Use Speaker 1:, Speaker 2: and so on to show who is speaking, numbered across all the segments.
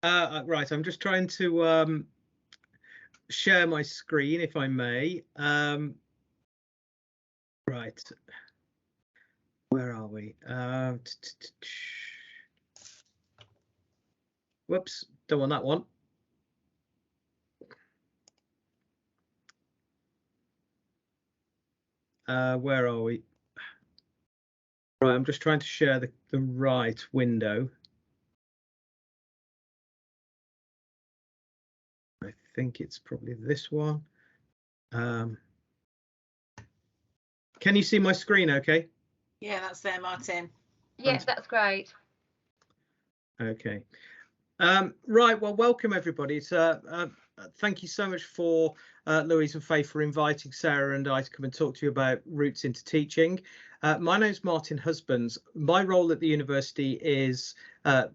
Speaker 1: Right, I'm just trying to share my screen, if I may. Right, where are we? Whoops, don't want that one. Where are we? Right, I'm just trying to share the right window. I think it's probably this one. Can you see my screen okay?
Speaker 2: Yeah, that's there, Martin.
Speaker 3: Yeah, that's great.
Speaker 1: Okay. Right, well, welcome everybody. Thank you so much for Louise and Faye for inviting Sarah and I to come and talk to you about routes into teaching. My name's Martin Husbands. My role at the university is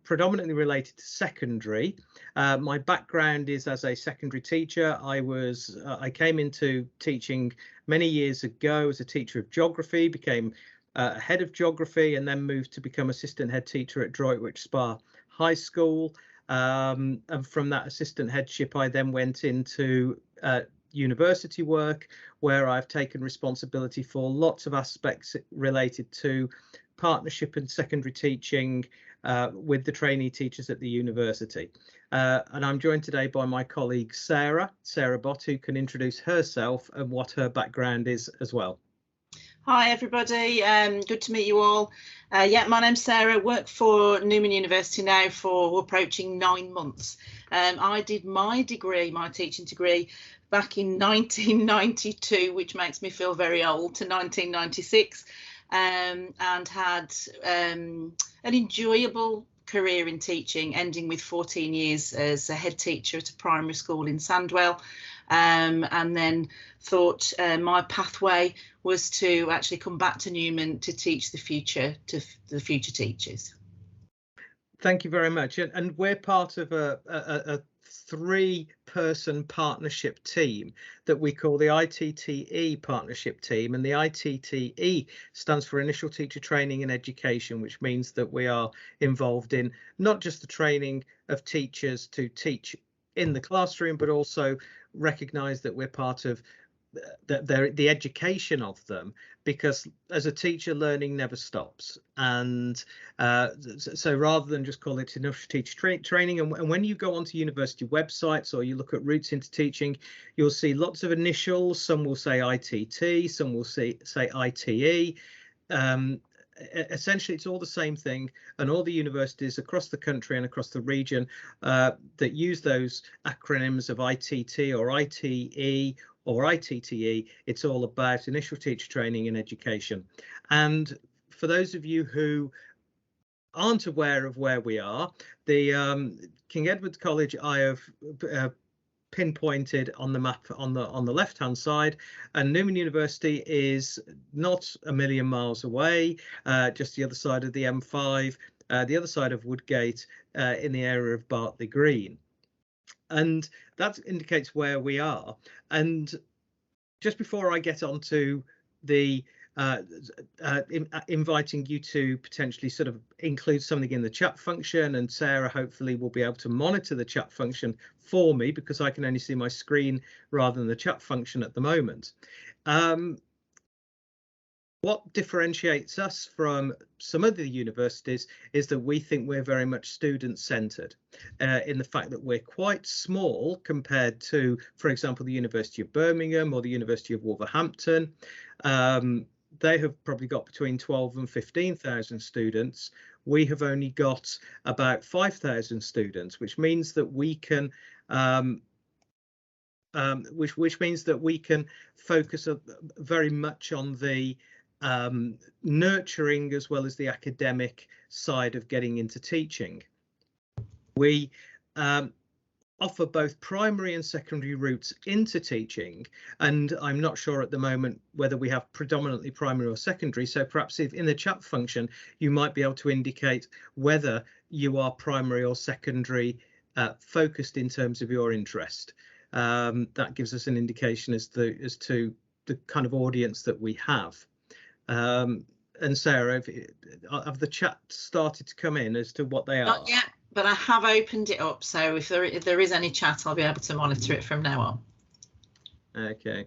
Speaker 1: predominantly related to secondary. My background is as a secondary teacher. I came into teaching many years ago as a teacher of geography, became head of geography, and then moved to become assistant head teacher at Droitwich Spa High School. And from that assistant headship, I then went into university work, where I've taken responsibility for lots of aspects related to partnership and secondary teaching with the trainee teachers at the university. And I'm joined today by my colleague Sarah Bott, who can introduce herself and what her background is as well.
Speaker 2: Hi everybody, good to meet you all. Yeah, my name's Sarah. I work for Newman University now for approaching 9 months. I did my teaching degree back in 1992, which makes me feel very old, to 1996, and had an enjoyable career in teaching, ending with 14 years as a head teacher at a primary school in Sandwell. And then thought my pathway was to actually come back to Newman to teach the future to the future teachers.
Speaker 1: Thank you very much. And we're part of a 3-person partnership team that we call the ITTE partnership team, and the ITTE stands for Initial Teacher Training and Education, which means that we are involved in not just the training of teachers to teach in the classroom, but also recognize that we're part of the education of them, because as a teacher, learning never stops. And so rather than just call it Initial Teacher Training, and when you go onto university websites or you look at routes into teaching, you'll see lots of initials. Some will say ITT, some will say ITE. Essentially, it's all the same thing, and all the universities across the country and across the region that use those acronyms of ITT or ITE or ITTE, it's all about Initial Teacher Training and Education. And for those of you who aren't aware of where we are, the King Edward's College I have pinpointed on the map on the left hand side, and Newman University is not a million miles away, just the other side of the M5, the other side of Woodgate, in the area of Bartley Green. And that indicates where we are. And just before I get on to the inviting you to potentially sort of include something in the chat function, and Sarah hopefully will be able to monitor the chat function for me, because I can only see my screen rather than the chat function at the moment. What differentiates us from some other universities is that we think we're very much student-centred, in the fact that we're quite small compared to, for example, the University of Birmingham or the University of Wolverhampton. They have probably got between 12 and 15,000 students. We have only got about 5,000 students, which means that we can which means that we can focus very much on the nurturing as well as the academic side of getting into teaching. We offer both primary and secondary routes into teaching, and I'm not sure at the moment whether we have predominantly primary or secondary, so perhaps if in the chat function you might be able to indicate whether you are primary or secondary focused in terms of your interest. That gives us an indication as to the kind of audience that we have. And Sarah, have the chat started to come in as to what they are?
Speaker 2: but I have opened it up, so if there is any chat, I'll be able to monitor it from now on.
Speaker 1: Okay.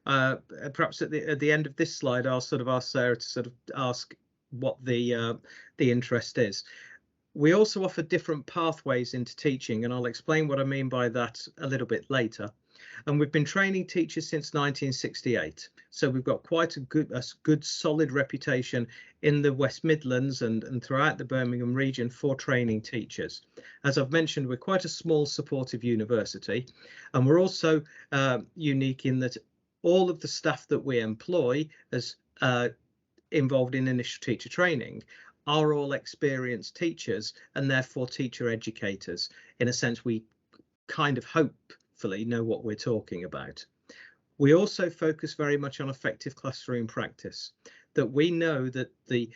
Speaker 1: Perhaps at the end of this slide, I'll sort of ask Sarah to sort of ask what the interest is. We also offer different pathways into teaching, and I'll explain what I mean by that a little bit later. And we've been training teachers since 1968, so we've got quite a good solid reputation in the West Midlands and throughout the Birmingham region for training teachers. As I've mentioned, we're quite a small supportive university, and we're also unique in that all of the staff that we employ as involved in initial teacher training are all experienced teachers and therefore teacher educators. In a sense, we kind of hopefully know what we're talking about. We also focus very much on effective classroom practice, that we know that the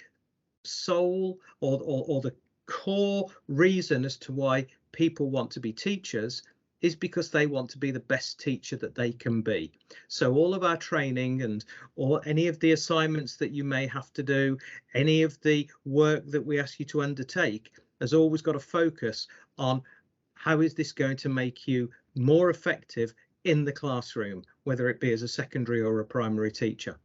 Speaker 1: sole or the core reason as to why people want to be teachers is because they want to be the best teacher that they can be. So all of our training or any of the assignments that you may have to do, any of the work that we ask you to undertake, has always got a focus on how is this going to make you more effective in the classroom, whether it be as a secondary or a primary teacher.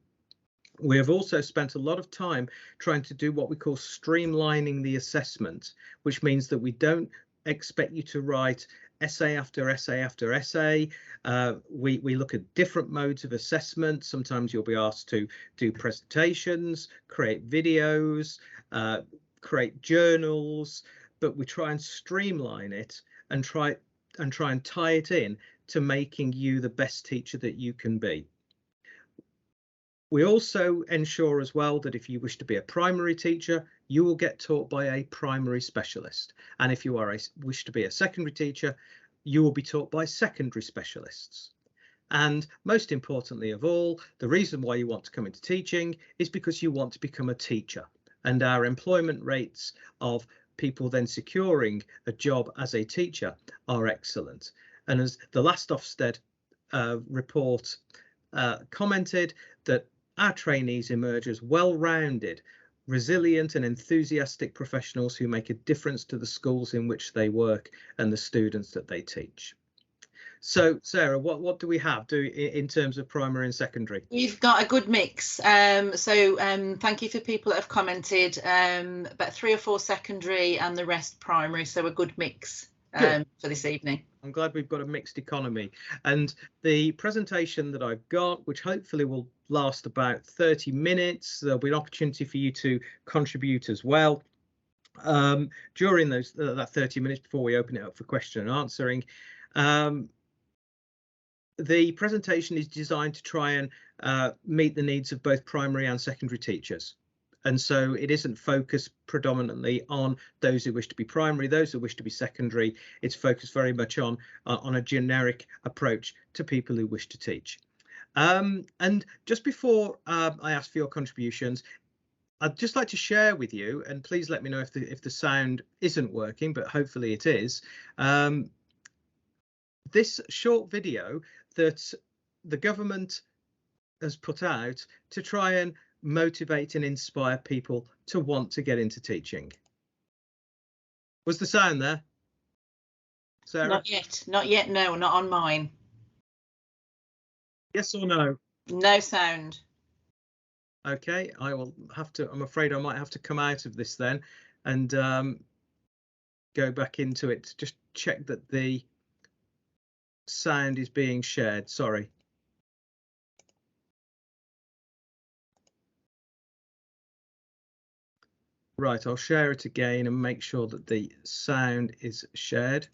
Speaker 1: We have also spent a lot of time trying to do what we call streamlining the assessment, which means that we don't expect you to write essay after essay after essay. We look at different modes of assessment. Sometimes you'll be asked to do presentations, create videos, create journals, but we try and streamline it and try and tie it in to making you the best teacher that you can be. We also ensure as well that if you wish to be a primary teacher, you will get taught by a primary specialist. And if you wish to be a secondary teacher, you will be taught by secondary specialists. And most importantly of all, the reason why you want to come into teaching is because you want to become a teacher. And our employment rates of people then securing a job as a teacher are excellent. And as the last Ofsted report commented, that our trainees emerge as well-rounded, resilient and enthusiastic professionals who make a difference to the schools in which they work and the students that they teach. So, Sarah, what do we have in terms of primary and secondary?
Speaker 2: You've got a good mix. Thank you for people that have commented. About 3 or 4 secondary and the rest primary, so a good mix for this evening.
Speaker 1: I'm glad we've got a mixed economy. And the presentation that I've got, which hopefully will last about 30 minutes, there'll be an opportunity for you to contribute as well during that 30 minutes before we open it up for question and answering. The presentation is designed to try and meet the needs of both primary and secondary teachers. And so it isn't focused predominantly on those who wish to be primary, those who wish to be secondary. It's focused very much on a generic approach to people who wish to teach. And just before I ask for your contributions, I'd just like to share with you, and please let me know if the sound isn't working, but hopefully it is, this short video that the government has put out to try and motivate and inspire people to want to get into teaching. Was the sound there, Sarah?
Speaker 2: Not yet, no, not on mine.
Speaker 1: Yes or no?
Speaker 2: No sound.
Speaker 1: Okay, I will have to, I'm afraid I might have to come out of this then and go back into it to just check that the sound is being shared. Sorry. Right, I'll share it again and make sure that the sound is shared.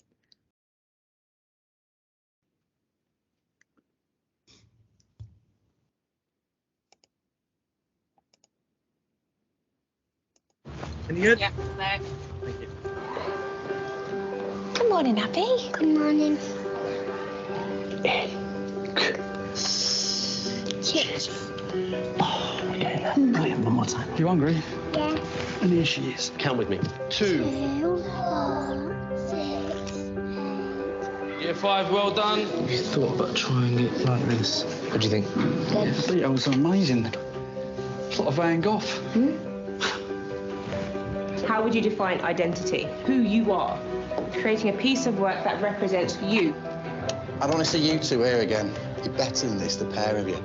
Speaker 1: Any good?
Speaker 2: Yeah, there.
Speaker 1: Thank you.
Speaker 3: Good morning, Abby.
Speaker 4: Good morning. Chips.
Speaker 3: Oh, we're getting that. Brilliant. One more time. You hungry?
Speaker 4: Yeah.
Speaker 3: And here she is. Count with me. 2.
Speaker 4: 2, 4, 6, 8.
Speaker 5: Year 5, well done.
Speaker 3: Have you thought about trying it like this? What do you think?
Speaker 4: Good.
Speaker 3: Yeah, it was amazing. It's like a Van Gogh.
Speaker 5: How would you define identity? Who you are. Creating a piece of work that represents you.
Speaker 6: I don't want to see you two here again. You're better than this, the pair of you.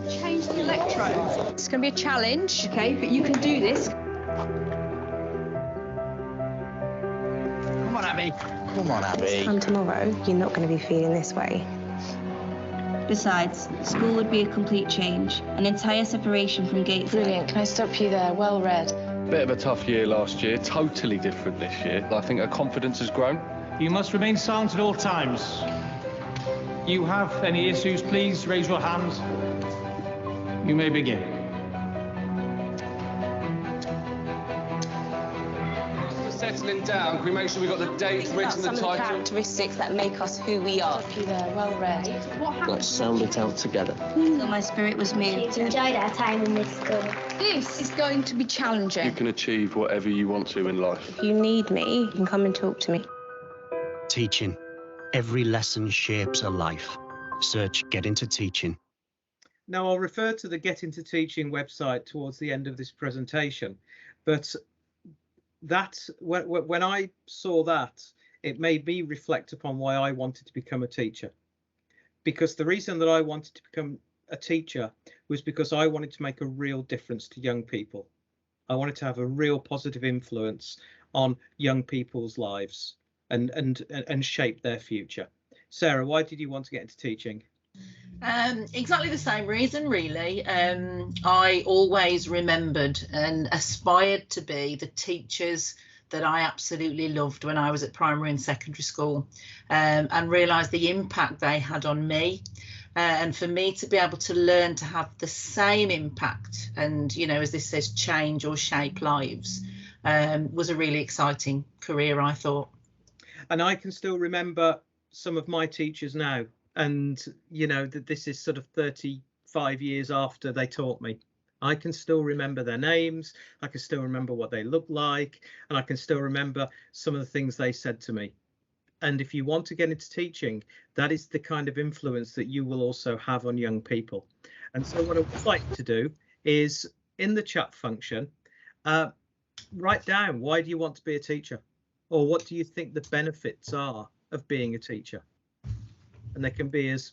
Speaker 7: Change the electrodes. It's going to be a challenge, okay, but you can do this.
Speaker 3: Come on, Abby.
Speaker 6: Come on, Abby.
Speaker 5: Come tomorrow, you're not going to be feeling this way.
Speaker 8: Besides, school would be a complete change, an entire separation from Gateshead.
Speaker 9: Brilliant. Can I stop you there? Well read.
Speaker 10: Bit of a tough year last year, totally different this year. I think her confidence has grown.
Speaker 11: You must remain silent at all times. You have any issues, please raise your hand. You may begin.
Speaker 10: Settling down, can we make sure we've got the dates written, the
Speaker 5: Some of the
Speaker 10: title?
Speaker 5: characteristics that make us who we are.
Speaker 9: Stop you there. Well read.
Speaker 6: Let's sound it out together.
Speaker 8: So my spirit was moved.
Speaker 4: Enjoyed our time in this school.
Speaker 7: This is going to be challenging.
Speaker 10: You can achieve whatever you want to in life.
Speaker 5: If you need me, you can come and talk to me.
Speaker 12: Teaching. Every lesson shapes a life. Search Get Into Teaching.
Speaker 1: Now, I'll refer to the Get Into Teaching website towards the end of this presentation, but that when I saw that, it made me reflect upon why I wanted to become a teacher. Because the reason that I wanted to become a teacher was because I wanted to make a real difference to young people. I wanted to have a real positive influence on young people's lives and shape their future. Sarah, why did you want to get into teaching?
Speaker 2: Exactly the same reason, really. I always remembered and aspired to be the teachers that I absolutely loved when I was at primary and secondary school, and realised the impact they had on me. And for me to be able to learn to have the same impact and, you know, as this says, change or shape lives, was a really exciting career, I thought.
Speaker 1: And I can still remember some of my teachers now. And, you know, that this is sort of 35 years after they taught me. I can still remember their names. I can still remember what they looked like. And I can still remember some of the things they said to me. And if you want to get into teaching, that is the kind of influence that you will also have on young people. And so what I would like to do is in the chat function, write down, why do you want to be a teacher? Or what do you think the benefits are of being a teacher? And they can be as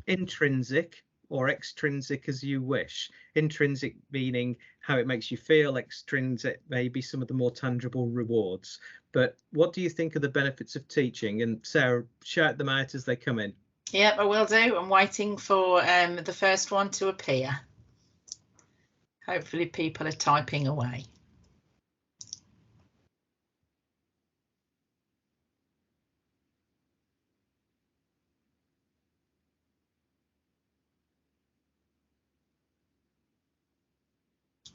Speaker 1: intrinsic or extrinsic as you wish. Intrinsic meaning how it makes you feel, extrinsic maybe some of the more tangible rewards. But what do you think are the benefits of teaching? And Sarah, shout them out as they come in.
Speaker 2: Yep, I will do. I'm waiting for the first one to appear. Hopefully people are typing away.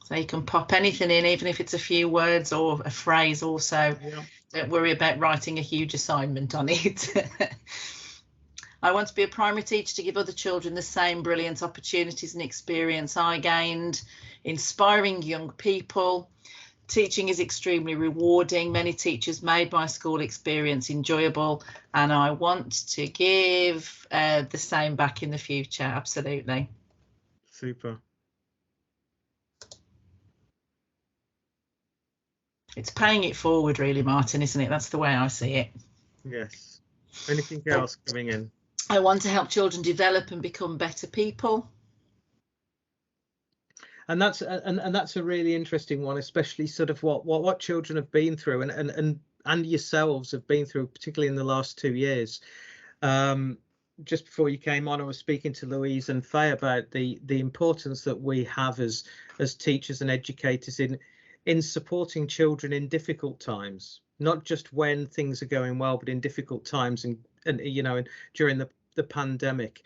Speaker 2: So you can pop anything in, even if it's a few words or a phrase or so. Yeah. Don't worry about writing a huge assignment on it. I want to be a primary teacher to give other children the same brilliant opportunities and experience I gained, inspiring young people. Teaching is extremely rewarding. Many teachers made my school experience enjoyable, and I want to give the same back in the future. Absolutely.
Speaker 1: Super.
Speaker 2: It's paying it forward, really, Martin, isn't it? That's the way I see it.
Speaker 1: Yes. Anything else coming in?
Speaker 2: I want to help children develop and become better people.
Speaker 1: And that's a really interesting one, especially sort of what children have been through and yourselves have been through, particularly in the last 2 years. Just before you came on, I was speaking to Louise and Faye about the importance that we have as teachers and educators in supporting children in difficult times, not just when things are going well, but in difficult times and you know, during the pandemic.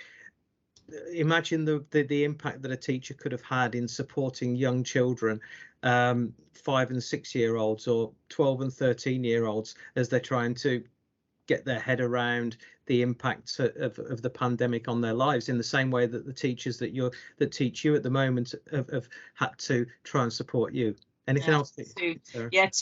Speaker 1: Imagine the impact that a teacher could have had in supporting young children, 5 and 6 year olds or 12 and 13 year olds, as they're trying to get their head around the impacts of the pandemic on their lives, in the same way that the teachers that teach you at the moment have had to try and support you. Anything else?
Speaker 2: Two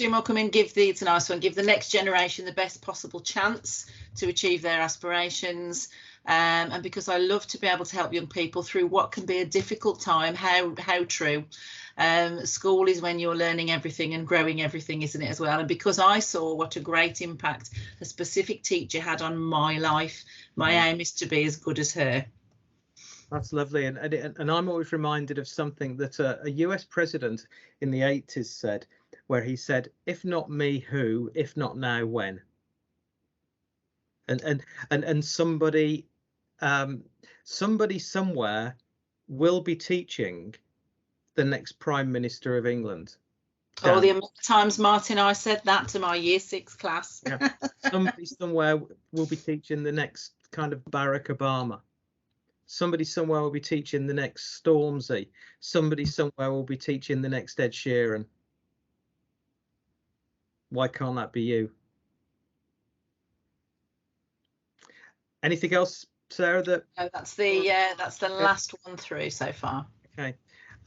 Speaker 2: more come in. It's a nice one. Give the next generation the best possible chance to achieve their aspirations. and because I love to be able to help young people through what can be a difficult time. How true. School is when you're learning everything and growing everything, isn't it, as well? And because I saw what a great impact a specific teacher had on my life, my aim is to be as good as her.
Speaker 1: That's lovely. And I'm always reminded of something that a US president in the 80s said, where he said, if not me, who? If not now, when? And somebody somewhere will be teaching the next Prime Minister of England.
Speaker 2: Oh, the amount of times, Martin, I said that to my Year 6 class.
Speaker 1: Yeah. Somebody somewhere will be teaching the next kind of Barack Obama. Somebody somewhere will be teaching the next Stormzy. Somebody somewhere will be teaching the next Ed Sheeran. Why can't that be you? Anything else, Sarah?
Speaker 2: No, that's the last one through so far.
Speaker 1: Okay.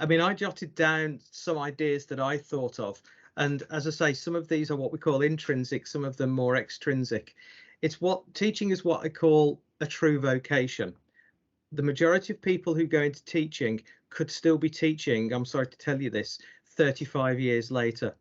Speaker 1: I mean, I jotted down some ideas that I thought of. And as I say, some of these are what we call intrinsic, some of them more extrinsic. It's what teaching is what I call a true vocation. The majority of people who go into teaching could still be teaching, I'm sorry to tell you this, 35 years later.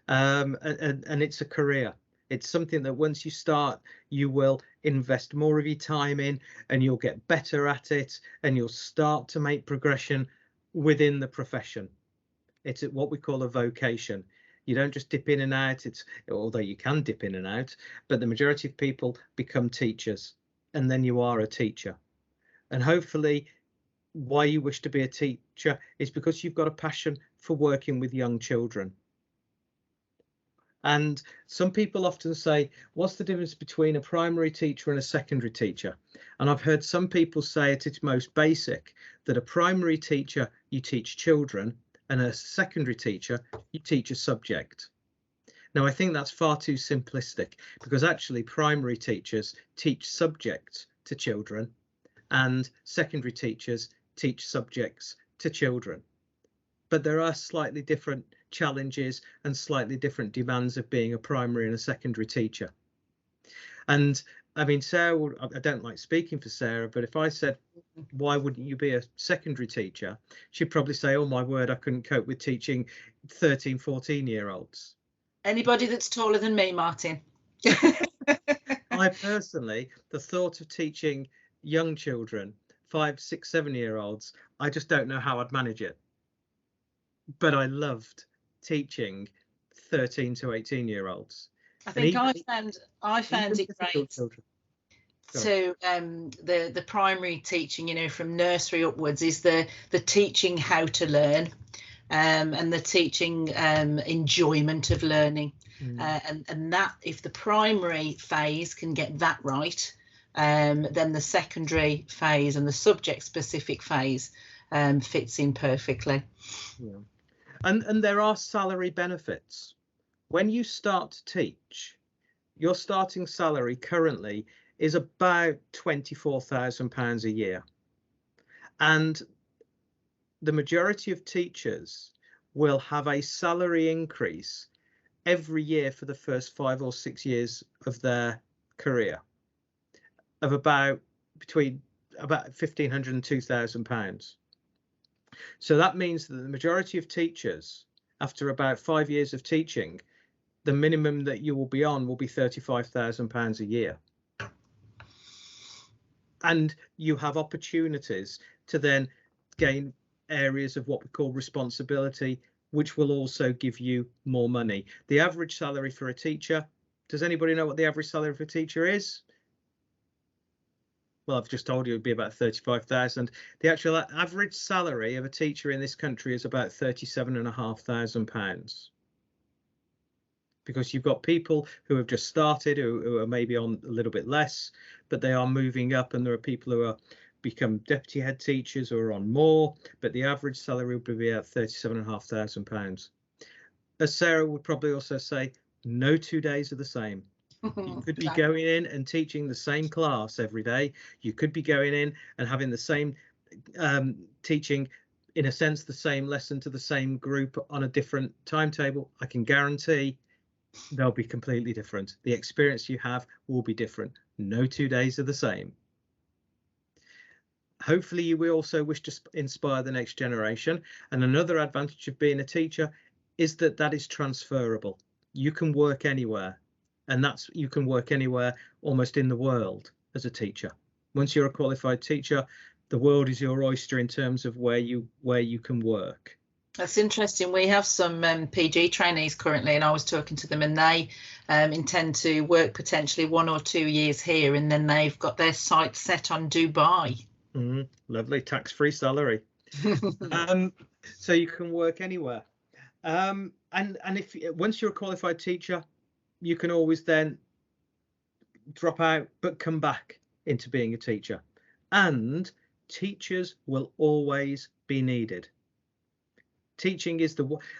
Speaker 1: And it's a career. It's something that once you start, you will invest more of your time in, and you'll get better at it, and you'll start to make progression within the profession. It's what we call a vocation. You don't just dip in and out. Although you can dip in and out, but the majority of people become teachers, and then you are a teacher. And hopefully why you wish to be a teacher is because you've got a passion for working with young children. And some people often say, what's the difference between a primary teacher and a secondary teacher? And I've heard some people say at its most basic that a primary teacher, you teach children, and a secondary teacher, you teach a subject. Now, I think that's far too simplistic, because actually primary teachers teach subjects to children and secondary teachers teach subjects to children. But there are slightly different challenges and slightly different demands of being a primary and a secondary teacher. And I mean, Sarah, I don't like speaking for Sarah, but if I said, why wouldn't you be a secondary teacher? She'd probably say, oh my word, I couldn't cope with teaching 13, 14-year-olds.
Speaker 2: Anybody that's taller than me, Martin.
Speaker 1: I personally, the thought of teaching young children, 5, 6, 7-year-olds, I just don't know how I'd manage it. But I loved teaching 13 to 18-year-olds.
Speaker 2: I think I found it great to the primary teaching, you know, from nursery upwards, is the teaching how to learn, and the teaching enjoyment of learning, and that if the primary phase can get that right, then the secondary phase and the subject specific phase fits in perfectly.
Speaker 1: Yeah. And there are salary benefits. When you start to teach, your starting salary currently is about £24,000 a year. And the majority of teachers will have a salary increase every year for the first 5 or 6 years of their career of between £1,500 and £2,000. So that means that the majority of teachers, after about 5 years of teaching, the minimum that you will be on will be £35,000 a year. And you have opportunities to then gain areas of what we call responsibility, which will also give you more money. The average salary for a teacher, does anybody know what the average salary for a teacher is? Well, I've just told you it would be about 35,000. The actual average salary of a teacher in this country is about £37,500. Because you've got people who have just started who are maybe on a little bit less, but they are moving up, and there are people who are become deputy head teachers who are on more, but the average salary would be about £37,500. As Sarah would probably also say, no 2 days are the same. You could be going in and teaching the same class every day. You could be going in and having the same teaching, in a sense, the same lesson to the same group on a different timetable. I can guarantee they'll be completely different. The experience you have will be different. No 2 days are the same. Hopefully you will also wish to inspire the next generation. And another advantage of being a teacher is that that is transferable. You can work anywhere, and you can work anywhere almost in the world as a teacher. Once you're a qualified teacher, the world is your oyster in terms of where you can work.
Speaker 2: That's interesting. We have some PG trainees currently, and I was talking to them, and they intend to work potentially 1 or 2 years here, and then they've got their sights set on Dubai.
Speaker 1: Lovely, tax-free salary. So you can work anywhere. And once you're a qualified teacher, you can always then drop out but come back into being a teacher. And teachers will always be needed. Teaching is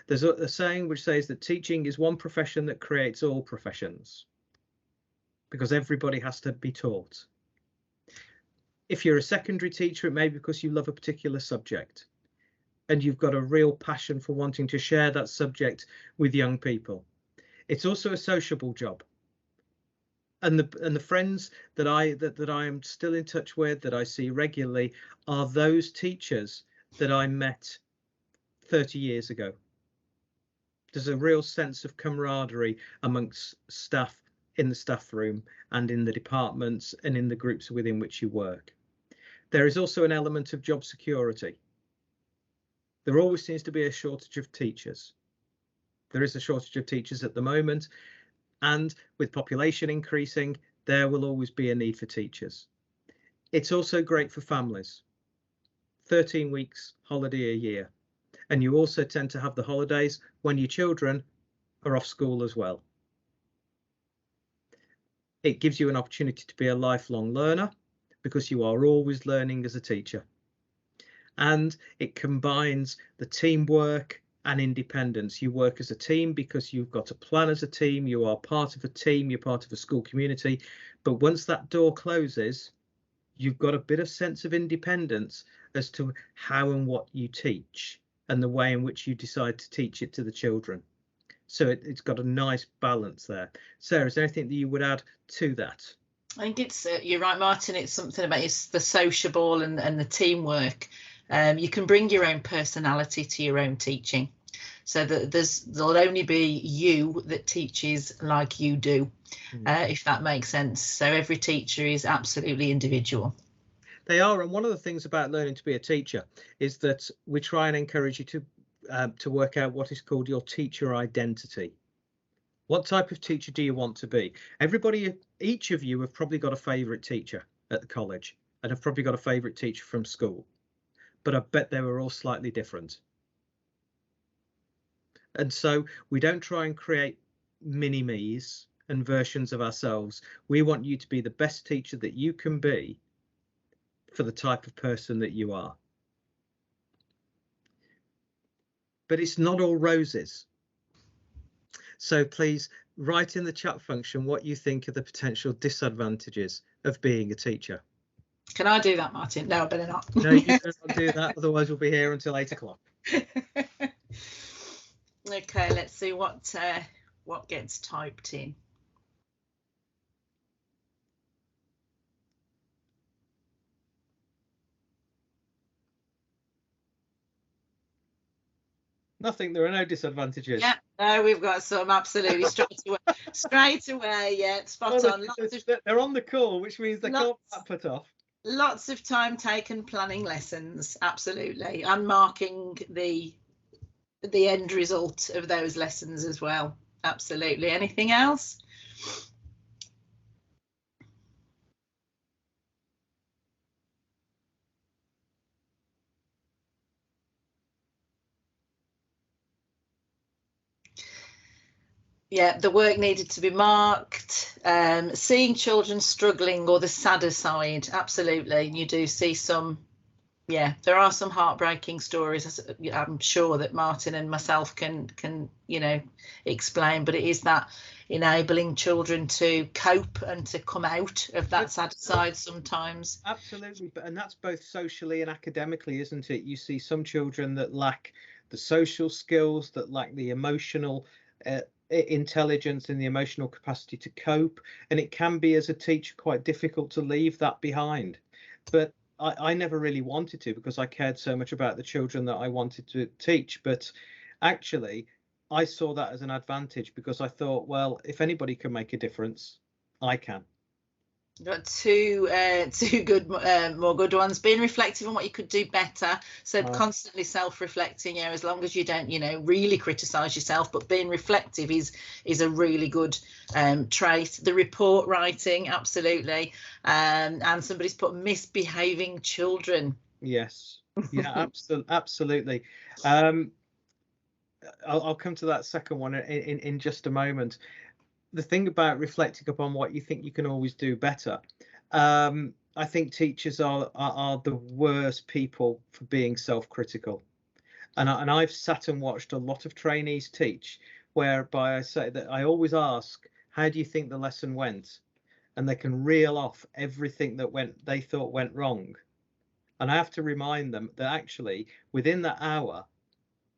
Speaker 1: there's a saying which says that teaching is one profession that creates all professions, because everybody has to be taught. If you're a secondary teacher, it may be because you love a particular subject and you've got a real passion for wanting to share that subject with young people. It's also a sociable job. And the friends that I am still in touch with, that I see regularly, are those teachers that I met 30 years ago. There's a real sense of camaraderie amongst staff in the staff room and in the departments and in the groups within which you work. There is also an element of job security. There always seems to be a shortage of teachers. There is a shortage of teachers at the moment, and with population increasing, there will always be a need for teachers. It's also great for families. 13 weeks holiday a year. And you also tend to have the holidays when your children are off school as well. It gives you an opportunity to be a lifelong learner, because you are always learning as a teacher. And it combines the teamwork and independence. You work as a team because you've got a plan as a team. You are part of a team. You're part of a school community. But once that door closes, you've got a bit of sense of independence as to how and what you teach and the way in which you decide to teach it to the children. So it's got a nice balance there. Sarah, is there anything that you would add to that?
Speaker 2: I think it's you're right, Martin. It's something about the sociable and the teamwork. You can bring your own personality to your own teaching, so that there'll only be you that teaches like you do, if that makes sense. So every teacher is absolutely individual.
Speaker 1: They are, and one of the things about learning to be a teacher is that we try and encourage you to work out what is called your teacher identity. What type of teacher do you want to be? Each of you have probably got a favourite teacher at the college and have probably got a favourite teacher from school, but I bet they were all slightly different. And so we don't try and create mini-me's and versions of ourselves. We want you to be the best teacher that you can be for the type of person that you are. But it's not all roses. So please write in the chat function what you think are the potential disadvantages of being a teacher.
Speaker 2: Can I do that, Martin? No, I better not.
Speaker 1: No, you don't do that, otherwise we'll be here until 8 o'clock.
Speaker 2: Okay, let's see what gets typed in.
Speaker 1: Nothing. There are no disadvantages.
Speaker 2: Yeah, no, we've got some absolutely straight away. Yeah, spot on.
Speaker 1: They're on the call, which means they can't put off.
Speaker 2: Lots of time taken planning lessons, absolutely, and marking the end result of those lessons as well. Absolutely. Anything else? Yeah, the work needed to be marked, seeing children struggling, or the sadder side. Absolutely. You do see some, yeah, there are some heartbreaking stories. I'm sure that Martin and myself can explain, but it is that enabling children to cope and to come out of that sad side sometimes.
Speaker 1: Absolutely. And that's both socially and academically, isn't it? You see some children that lack the social skills, that lack the emotional intelligence and the emotional capacity to cope, and it can be, as a teacher, quite difficult to leave that behind. But I never really wanted to, because I cared so much about the children that I wanted to teach. But actually, I saw that as an advantage, because I thought, well, if anybody can make a difference, I can.
Speaker 2: Got two good more good ones. Being reflective on what you could do better, so constantly self-reflecting, as long as you don't really criticize yourself, but being reflective is a really good trait. The report writing, absolutely. And somebody's put misbehaving children.
Speaker 1: Yes, yeah, absolutely. I'll come to that second one in just a moment. The thing about reflecting upon what you think you can always do better, I think teachers are the worst people for being self-critical, and I've sat and watched a lot of trainees teach, whereby I say that I always ask, how do you think the lesson went? And they can reel off everything that they thought went wrong, and I have to remind them that actually within that hour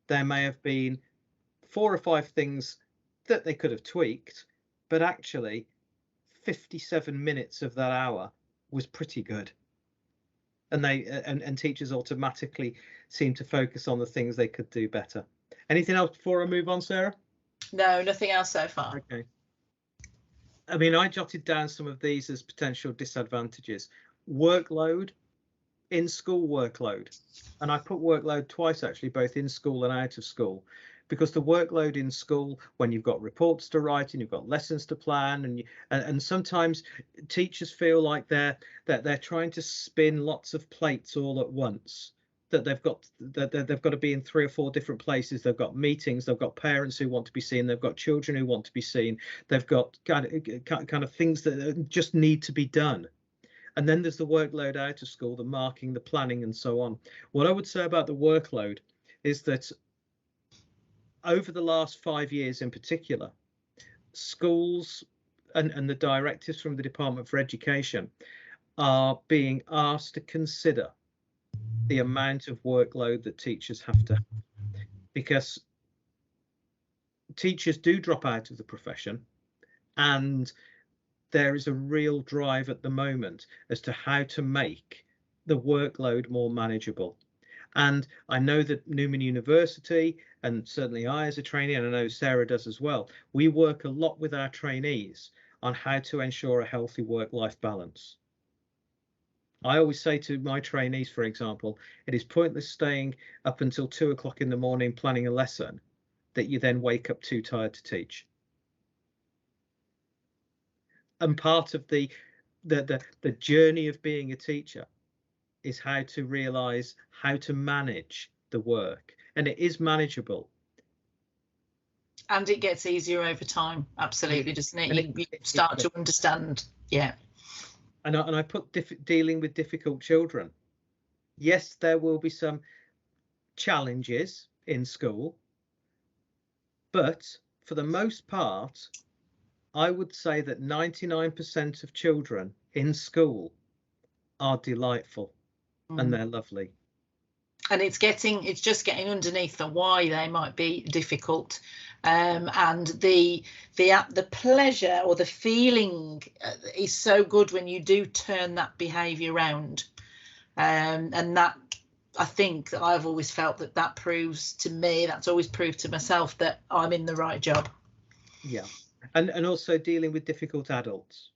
Speaker 1: there may have been 4 or 5 things that they could have tweaked, but actually 57 minutes of that hour was pretty good. And and teachers automatically seem to focus on the things they could do better. Anything else before I move on, Sarah?
Speaker 2: No, nothing else so far.
Speaker 1: Okay. I mean, I jotted down some of these as potential disadvantages. Workload, in-school workload. And I put workload twice, actually, both in school and out of school. Because the workload in school, when you've got reports to write and you've got lessons to plan, and sometimes teachers feel like they're trying to spin lots of plates all at once, that they've got to be in 3 or 4 different places. They've got meetings, they've got parents who want to be seen, they've got children who want to be seen, they've got kind of things that just need to be done. And then there's the workload out of school, the marking, the planning, and so on. What I would say about the workload is that over the last 5 years in particular, schools and the directives from the Department for Education are being asked to consider the amount of workload that teachers have to have, because teachers do drop out of the profession, and there is a real drive at the moment as to how to make the workload more manageable. And I know that Newman University, and certainly I as a trainee, and I know Sarah does as well, we work a lot with our trainees on how to ensure a healthy work-life balance. I always say to my trainees, for example, it is pointless staying up until 2 o'clock in the morning planning a lesson that you then wake up too tired to teach. And part of the journey of being a teacher is how to realize how to manage the work, and it is manageable,
Speaker 2: and it gets easier over time. Absolutely, doesn't it? You start to understand. Yeah.
Speaker 1: And I put dealing with difficult children. Yes, there will be some challenges in school, but for the most part, I would say that 99% of children in school are delightful. And they're lovely.
Speaker 2: And it's just getting underneath the why they might be difficult, and the pleasure or the feeling is so good when you do turn that behaviour around, and that, I think that I've always felt that proves to me, that's always proved to myself that I'm in the right job.
Speaker 1: Yeah, and also dealing with difficult adults.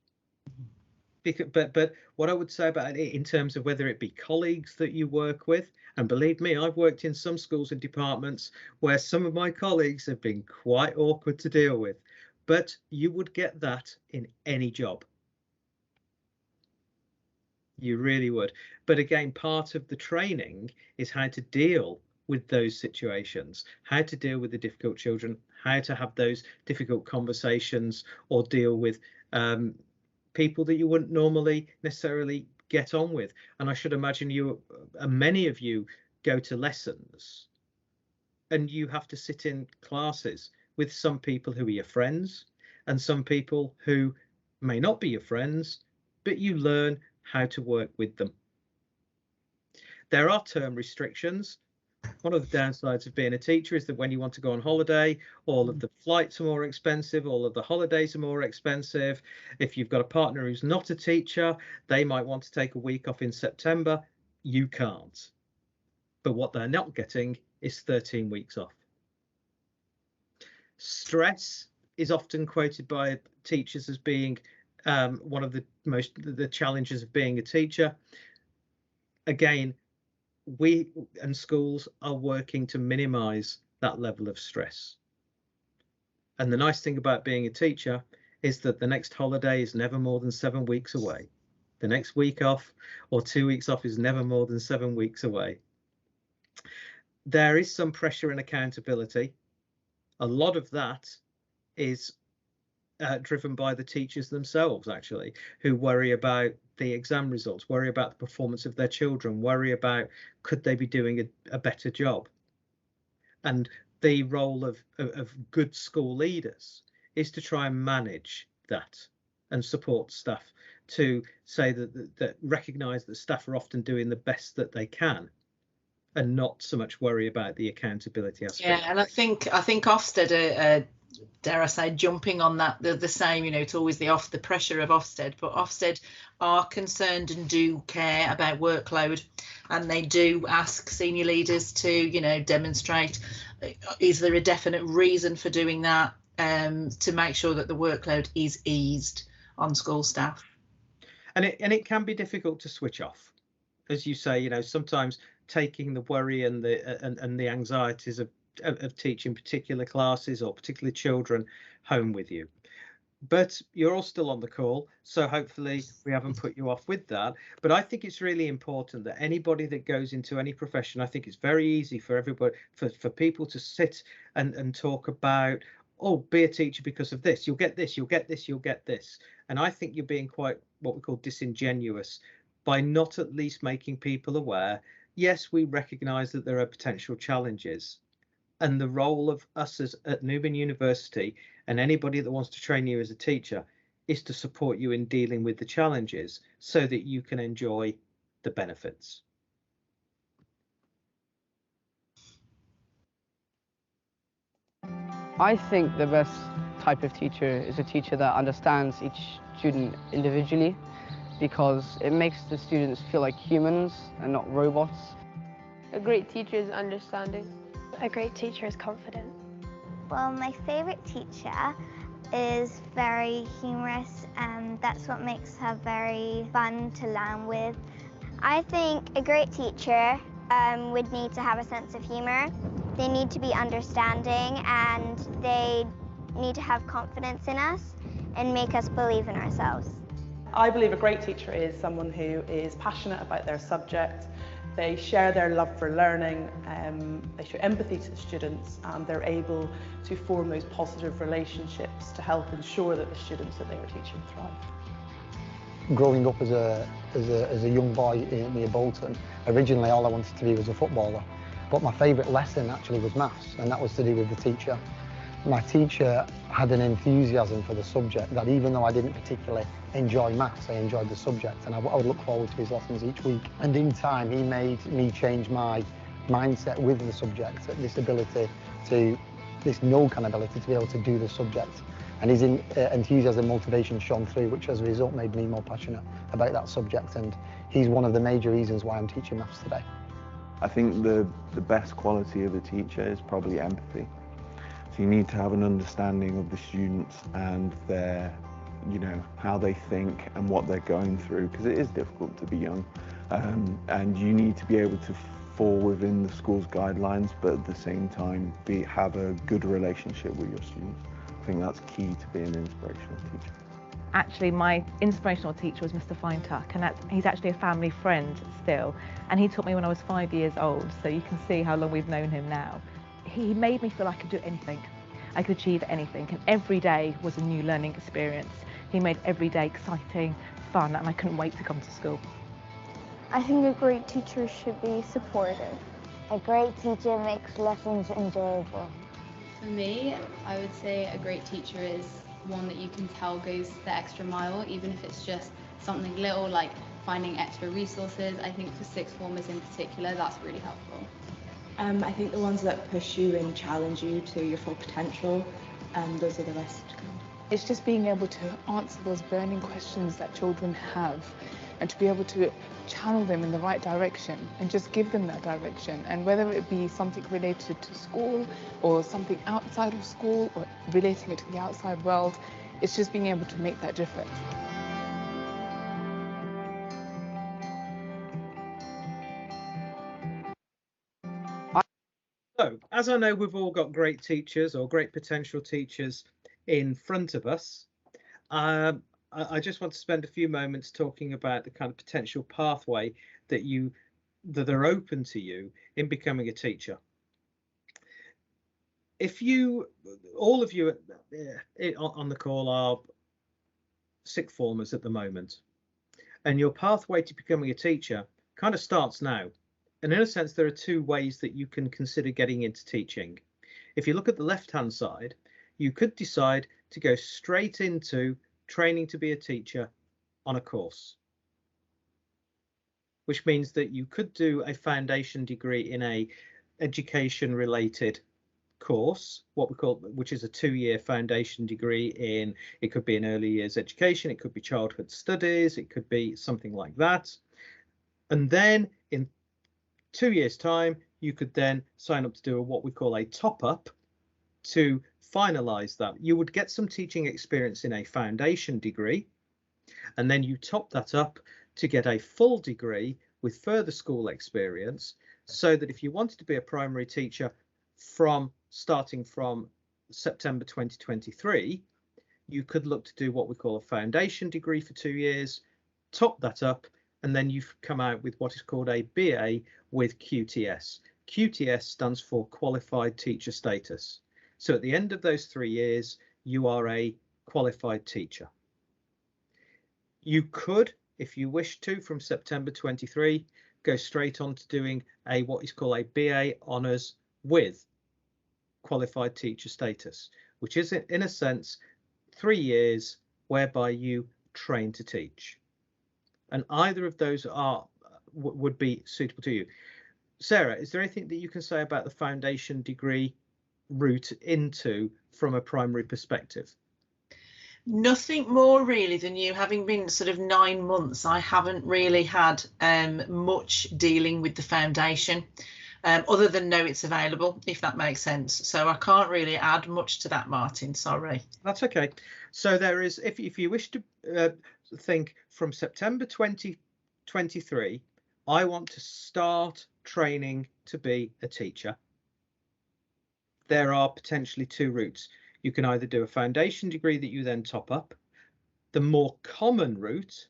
Speaker 1: But what I would say about it in terms of whether it be colleagues that you work with, and believe me, I've worked in some schools and departments where some of my colleagues have been quite awkward to deal with, but you would get that in any job. You really would. But again, part of the training is how to deal with those situations, how to deal with the difficult children, how to have those difficult conversations, or deal with people that you wouldn't normally necessarily get on with. And I should imagine many of you go to lessons and you have to sit in classes with some people who are your friends and some people who may not be your friends, but you learn how to work with them. There are term restrictions. One of the downsides of being a teacher is that when you want to go on holiday, all of the flights are more expensive, all of the holidays are more expensive. If you've got a partner who's not a teacher, they might want to take a week off in September. you can't. But what they're not getting is 13 weeks off. Stress is often quoted by teachers as being one of the challenges of being a teacher. Again, we and schools are working to minimize that level of stress. And the nice thing about being a teacher is that the next holiday is never more than 7 weeks away. The next week off or 2 weeks off is never more than 7 weeks away. There is some pressure and accountability. A lot of that is driven by the teachers themselves, actually, who worry about the exam results, worry about the performance of their children, worry about could they be doing a better job. And the role of good school leaders is to try and manage that and support staff, to say that recognise that staff are often doing the best that they can, and not so much worry about the accountability aspect.
Speaker 2: Yeah, and I think Ofsted dare I say, jumping on that the same. It's always the pressure of Ofsted, but Ofsted are concerned and do care about workload, and they do ask senior leaders to demonstrate, is there a definite reason for doing that, to make sure that the workload is eased on school staff.
Speaker 1: And it can be difficult to switch off, as you say. Sometimes taking the worry and the anxieties of teaching particular classes or particular children home with you. But you're all still on the call, so hopefully we haven't put you off with that. But I think it's really important that anybody that goes into any profession, I think it's very easy for everybody, for people to sit and talk about, oh, be a teacher because of this, you'll get this, you'll get this, you'll get this. And I think you're being quite what we call disingenuous by not at least making people aware. Yes, we recognise that there are potential challenges, and the role of us at Newman University and anybody that wants to train you as a teacher is to support you in dealing with the challenges so that you can enjoy the benefits.
Speaker 13: I think the best type of teacher is a teacher that understands each student individually, because it makes the students feel like humans and not robots.
Speaker 14: A great teacher is understanding.
Speaker 15: A great teacher is confident.
Speaker 4: Well, my favourite teacher is very humorous, and that's what makes her very fun to learn with. I think a great teacher would need to have a sense of humour. They need to be understanding, and they need to have confidence in us and make us believe in ourselves.
Speaker 16: I believe a great teacher is someone who is passionate about their subject. They share their love for learning, they show empathy to the students, and they're able to form those positive relationships to help ensure that the students that they are teaching thrive.
Speaker 17: Growing up as a young boy near Bolton, originally all I wanted to be was a footballer, but my favourite lesson actually was maths, and that was to do with the teacher. My teacher had an enthusiasm for the subject that even though I didn't particularly enjoy maths, I enjoyed the subject, and I would look forward to his lessons each week. And in time, he made me change my mindset with the subject, this no kind of ability to be able to do the subject. And his enthusiasm, motivation shone through, which as a result made me more passionate about that subject. And he's one of the major reasons why I'm teaching maths today.
Speaker 18: I think the best quality of a teacher is probably empathy. So you need to have an understanding of the students and their, how they think and what they're going through, because it is difficult to be young. And you need to be able to fall within the school's guidelines, but at the same time have a good relationship with your students. I think that's key to being an inspirational teacher.
Speaker 19: Actually, my inspirational teacher was Mr. Finetuck, and he's actually a family friend still, and he taught me when I was 5 years old, so you can see how long we've known him now. He made me feel I could do anything. I could achieve anything, and every day was a new learning experience. He made every day exciting, fun, and I couldn't wait to come to school.
Speaker 15: I think a great teacher should be supportive.
Speaker 20: A great teacher makes lessons enjoyable.
Speaker 21: For me, I would say a great teacher is one that you can tell goes the extra mile, even if it's just something little like finding extra resources. I think for sixth formers in particular, that's really helpful.
Speaker 22: I think the ones that push you and challenge you to your full potential, those are the best to come.
Speaker 9: It's just being able to answer those burning questions that children have
Speaker 3: and to be able to channel them in the right direction and just give them that direction. And whether it be something related to school or something outside of school or relating it to the outside world, it's just being able to make that difference.
Speaker 1: So, as I know we've all got great teachers or great potential teachers in front of us, I just want to spend a few moments talking about the kind of potential pathway that are open to you in becoming a teacher. If all of you on the call are sixth formers at the moment, and your pathway to becoming a teacher kind of starts now. And in a sense, there are two ways that you can consider getting into teaching. If you look at the left-hand side, you could decide to go straight into training to be a teacher on a course, which means that you could do a foundation degree in a education-related course, which is a 2-year foundation degree in, it could be in early years education, it could be childhood studies, it could be something like that. And then in 2 years' time, you could then sign up to do what we call a top-up to finalize that. You would get some teaching experience in a foundation degree, and then you top that up to get a full degree with further school experience, so that if you wanted to be a primary teacher starting from September 2023, you could look to do what we call a foundation degree for 2 years, top that up, and then you've come out with what is called a BA with QTS. QTS stands for Qualified Teacher Status. So at the end of those 3 years, you are a qualified teacher. You could, if you wish to, from September 23, go straight on to doing what is called a BA Honours with Qualified Teacher Status, which is in a sense 3 years whereby you train to teach. And either of those would be suitable to you. Sarah, is there anything that you can say about the foundation degree route into from a primary perspective?
Speaker 2: Nothing more really than you. Having been sort of 9 months, I haven't really had much dealing with the foundation, other than know it's available, if that makes sense. So I can't really add much to that, Martin, sorry.
Speaker 1: That's okay. So there is, if you wish to think from September 2023, I want to start training to be a teacher, there are potentially 2 routes. You can either do a foundation degree that you then top up. The more common route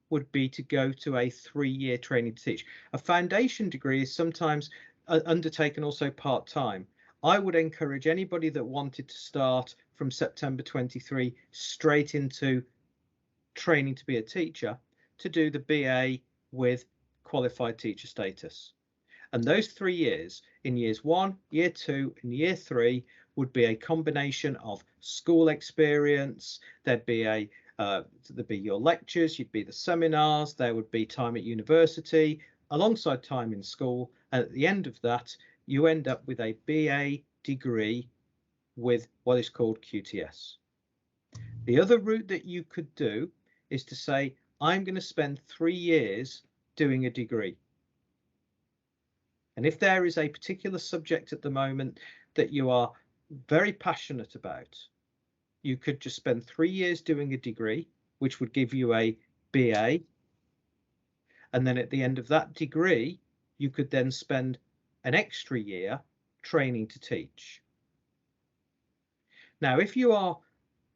Speaker 1: would be to go to a 3-year training to teach. A foundation degree is sometimes undertaken also part-time. I would encourage anybody that wanted to start from September 23 straight into training to be a teacher to do the BA with Qualified Teacher Status. And those 3 years, in years 1, year 2 and year 3, would be a combination of school experience. There'd be your lectures, you'd be the seminars, there would be time at university alongside time in school, and at the end of that you end up with a BA degree with what is called QTS. The other route that you could do is to say, I'm going to spend 3 years doing a degree. And if there is a particular subject at the moment that you are very passionate about, you could just spend 3 years doing a degree, which would give you a BA. And then at the end of that degree, you could then spend an extra year training to teach. Now, if you are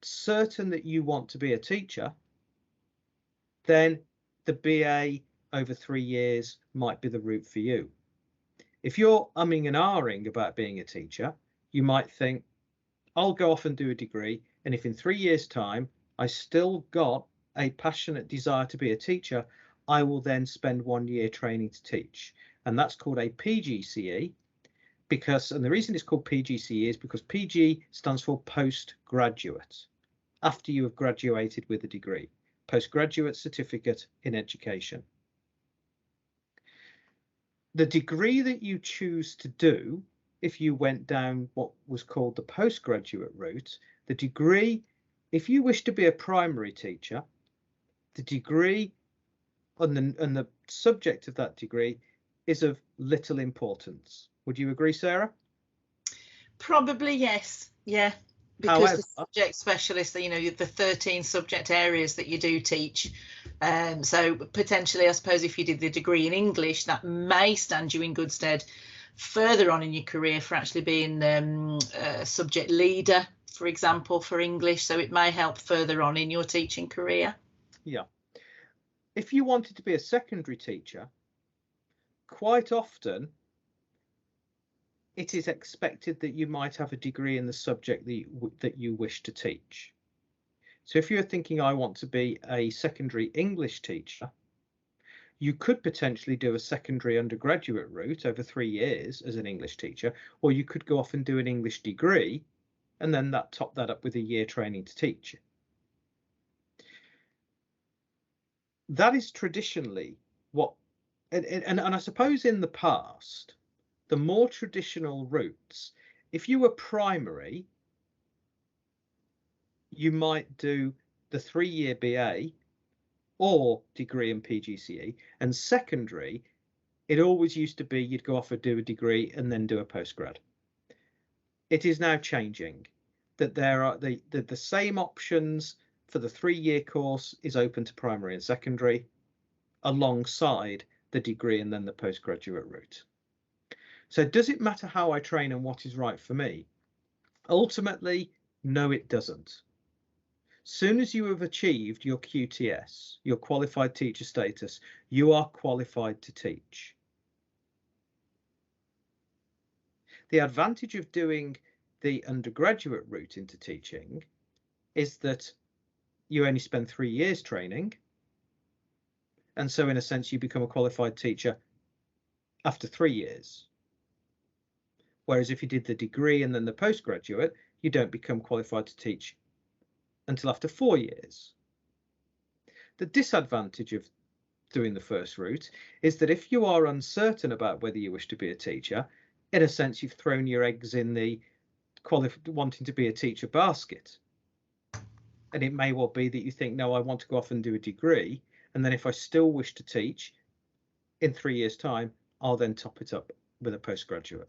Speaker 1: certain that you want to be a teacher, then the BA over 3 years might be the route for you. If you're umming and ahhing about being a teacher, you might think, I'll go off and do a degree, and if in 3 years' time I still got a passionate desire to be a teacher, I will then spend 1 year training to teach. And that's called a PGCE, and the reason it's called PGCE is because PG stands for postgraduate, after you have graduated with a degree, postgraduate certificate in education. The degree that you choose to do, if you went down what was called the postgraduate route, the degree, if you wish to be a primary teacher, the degree and the subject of that degree is of little importance. Would you agree, Sarah?
Speaker 2: Probably yes. Yeah. Because
Speaker 1: However,
Speaker 2: the subject specialist, you know, the 13 subject areas that you do teach. So potentially, I suppose, if you did the degree in English, that may stand you in good stead further on in your career for actually being a subject leader, for example, for English. So it may help further on in your teaching career.
Speaker 1: Yeah. If you wanted to be a secondary teacher, quite often it is expected that you might have a degree in the subject that you wish to teach. So if you're thinking, I want to be a secondary English teacher, you could potentially do a secondary undergraduate route over 3 years as an English teacher, or you could go off and do an English degree and then top that up with a year training to teach. That is traditionally what, and I suppose in the past, the more traditional routes, if you were primary, you might do the 3-year BA or degree in PGCE, and secondary, it always used to be you'd go off and do a degree and then do a postgrad. It is now changing, that there are the same options for the 3-year course is open to primary and secondary alongside the degree and then the postgraduate route. So does it matter how I train and what is right for me? Ultimately, no, it doesn't. Soon as you have achieved your QTS, your qualified teacher status, you are qualified to teach. The advantage of doing the undergraduate route into teaching is that you only spend 3 years training. And so in a sense, you become a qualified teacher after 3 years. Whereas if you did the degree and then the postgraduate, you don't become qualified to teach until after 4 years. The disadvantage of doing the first route is that if you are uncertain about whether you wish to be a teacher, in a sense, you've thrown your eggs in the wanting to be a teacher basket. And it may well be that you think, no, I want to go off and do a degree. And then if I still wish to teach in 3 years' time, I'll then top it up with a postgraduate.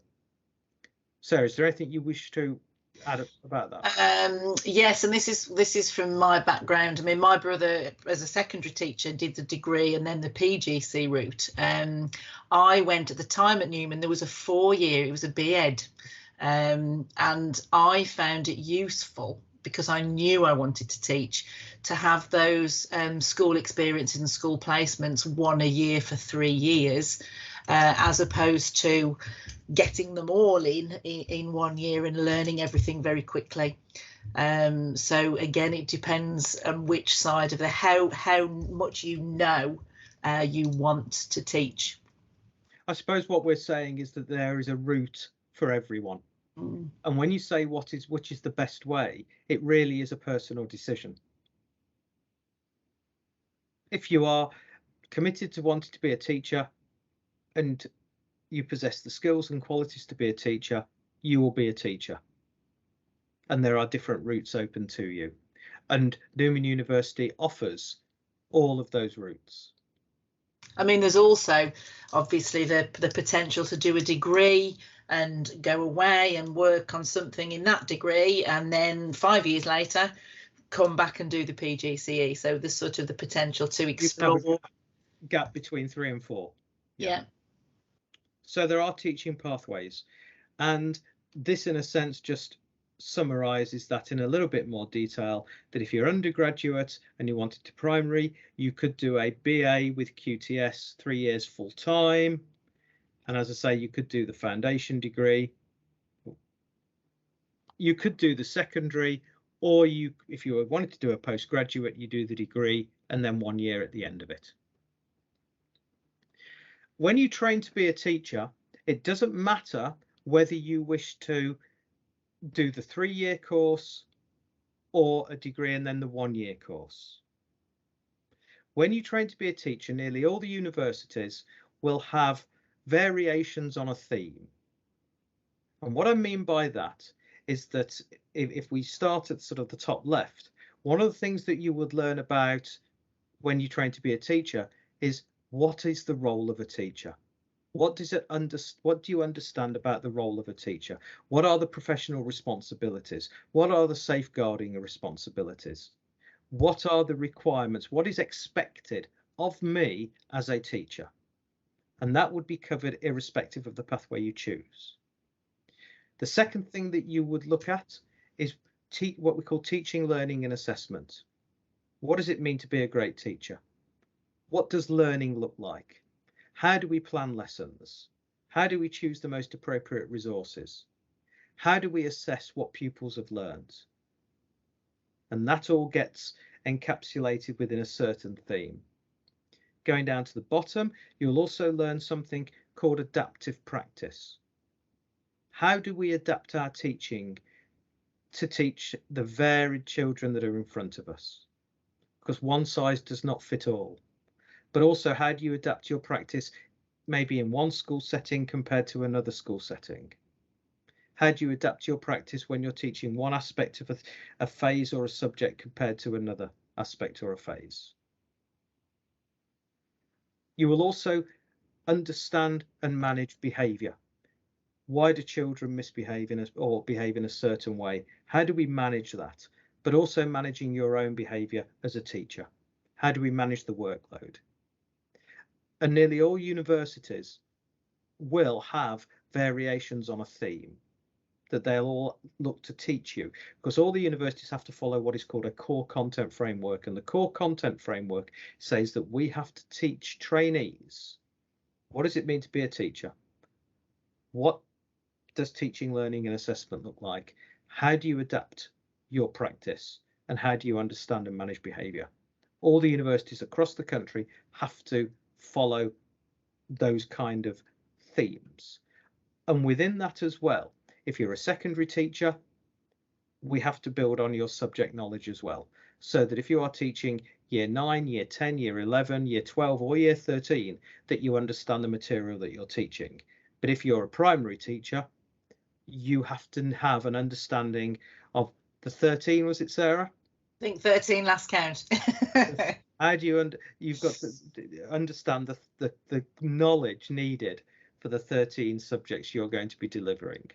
Speaker 1: Sarah, is there anything you wish to add about that?
Speaker 2: Yes, and this is from my background. I mean, my brother, as a secondary teacher, did the degree and then the PGC route. I went at the time at Newman, there was a 4-year, it was a BEd, and I found it useful because I knew I wanted to teach, to have those school experiences and school placements 1 a year for 3 years, as opposed to getting them all in 1 year and learning everything very quickly. So again, it depends on which side of the how much you want to teach.
Speaker 1: I suppose what we're saying is that there is a route for everyone. And when you say which is the best way, it really is a personal decision. If you are committed to wanting to be a teacher and you possess the skills and qualities to be a teacher, you will be a teacher. And there are different routes open to you. And Newman University offers all of those routes.
Speaker 2: I mean, there's also obviously the potential to do a degree and go away and work on something in that degree, and then 5 years later come back and do the PGCE. So there's sort of the potential to explore.
Speaker 1: Gap between 3 and 4.
Speaker 2: Yeah.
Speaker 1: So there are teaching pathways, and this in a sense just summarizes that in a little bit more detail, that if you're undergraduate and you wanted to primary, you could do a BA with QTS 3 years full time. And as I say, you could do the foundation degree. You could do the secondary, or if you wanted to do a postgraduate, you do the degree and then 1 year at the end of it. When you train to be a teacher, it doesn't matter whether you wish to do the 3-year course or a degree and then the 1-year course. When you train to be a teacher, nearly all the universities will have variations on a theme. And what I mean by that is that if we start at sort of the top left, one of the things that you would learn about when you train to be a teacher is, what is the role of a teacher? What do you understand about the role of a teacher? What are the professional responsibilities? What are the safeguarding responsibilities? What are the requirements? What is expected of me as a teacher? And that would be covered irrespective of the pathway you choose. The second thing that you would look at is what we call teaching, learning and assessment. What does it mean to be a great teacher? What does learning look like? How do we plan lessons? How do we choose the most appropriate resources? How do we assess what pupils have learned? And that all gets encapsulated within a certain theme. Going down to the bottom, you'll also learn something called adaptive practice. How do we adapt our teaching to teach the varied children that are in front of us? Because one size does not fit all. But also, how do you adapt your practice maybe in one school setting compared to another school setting? How do you adapt your practice when you're teaching one aspect of a phase or a subject compared to another aspect or a phase? You will also understand and manage behaviour. Why do children misbehave or behave in a certain way? How do we manage that? But also managing your own behaviour as a teacher. How do we manage the workload? And nearly all universities will have variations on a theme that they'll all look to teach you, because all the universities have to follow what is called a core content framework. And the core content framework says that we have to teach trainees, what does it mean to be a teacher? What does teaching, learning and assessment look like? How do you adapt your practice? And how do you understand and manage behaviour? All the universities across the country have to follow those kind of themes. And within that as well, if you're a secondary teacher, we have to build on your subject knowledge as well. So that if you are teaching year 9, year 10, year 11, year 12 or year 13, that you understand the material that you're teaching. But if you're a primary teacher, you have to have an understanding of the 13, was it, Sarah?
Speaker 2: I think 13 last count.
Speaker 1: How do you've got to understand the knowledge needed for the 13 subjects you're going to be delivering.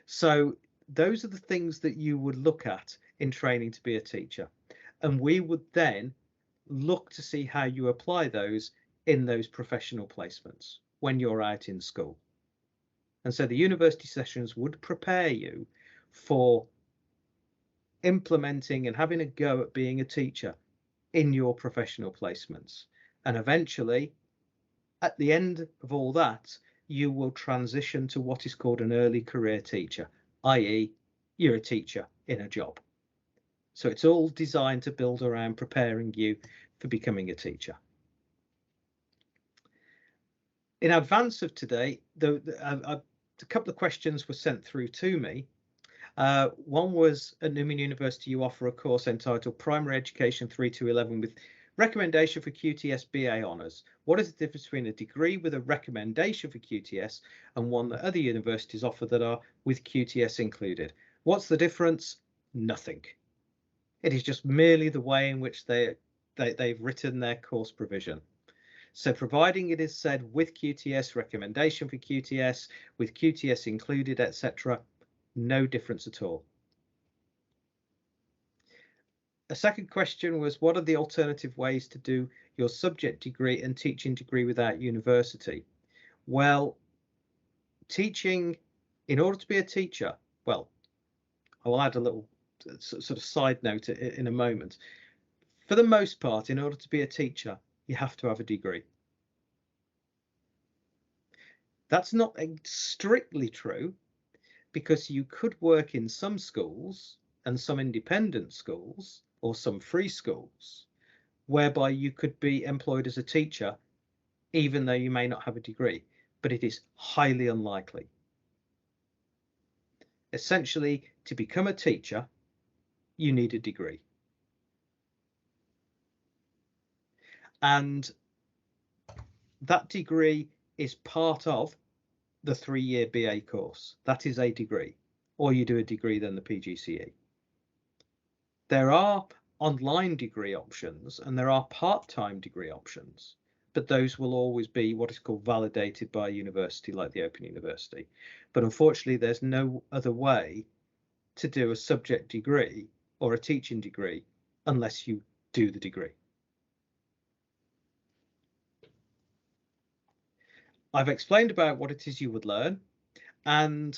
Speaker 1: So those are the things that you would look at in training to be a teacher. And we would then look to see how you apply those in those professional placements when you're out in school. And so the university sessions would prepare you for implementing and having a go at being a teacher in your professional placements. And eventually, at the end of all that, you will transition to what is called an early career teacher, i.e. you're a teacher in a job. So it's all designed to build around preparing you for becoming a teacher. In advance of today, a couple of questions were sent through to me. One was, at Newman University, you offer a course entitled Primary Education 3 to 11 with recommendation for QTS BA honours. What is the difference between a degree with a recommendation for QTS and one that other universities offer that are with QTS included? What's the difference? Nothing. It is just merely the way in which they've written their course provision. So providing it is said with QTS, recommendation for QTS, with QTS included, etc., no difference at all. A second question was, what are the alternative ways to do your subject degree and teaching degree without university? Well, teaching, in order to be a teacher, well, I will add a little sort of side note in a moment. For the most part, in order to be a teacher, you have to have a degree. That's not strictly true, because you could work in some schools and some independent schools or some free schools whereby you could be employed as a teacher even though you may not have a degree, but it is highly unlikely. Essentially, to become a teacher, you need a degree. And that degree is part of the 3-year BA course. That is a degree, or you do a degree then the PGCE. There are online degree options and there are part-time degree options, but those will always be what is called validated by a university like the Open University. But unfortunately, there's no other way to do a subject degree or a teaching degree unless you do the degree. I've explained about what it is you would learn, and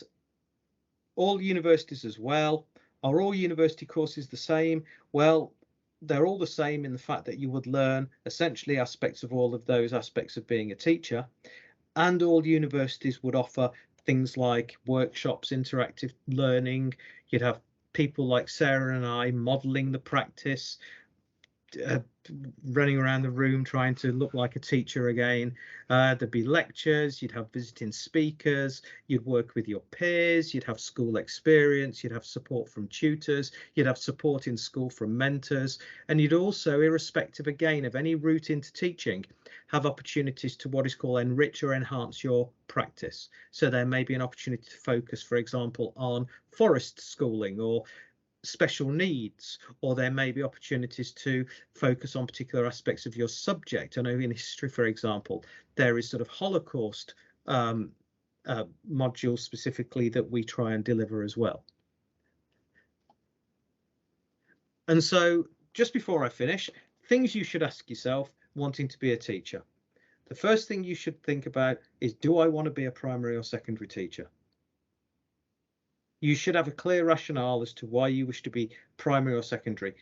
Speaker 1: all universities as well. Are all university courses the same? Well, they're all the same in the fact that you would learn essentially aspects of all of those aspects of being a teacher, and all universities would offer things like workshops, interactive learning. You'd have people like Sarah and I modeling the practice, running around the room trying to look like a teacher again. There'd be lectures, you'd have visiting speakers, you'd work with your peers, you'd have school experience, you'd have support from tutors, you'd have support in school from mentors, and you'd also, irrespective again of any route into teaching, have opportunities to what is called enrich or enhance your practice. So there may be an opportunity to focus, for example, on forest schooling or special needs, or there may be opportunities to focus on particular aspects of your subject. I know in history, for example, there is sort of Holocaust module specifically that we try and deliver as well. And so just before I finish, things you should ask yourself wanting to be a teacher. The first thing you should think about is, do I want to be a primary or secondary teacher? You should have a clear rationale as to why you wish to be primary or secondary.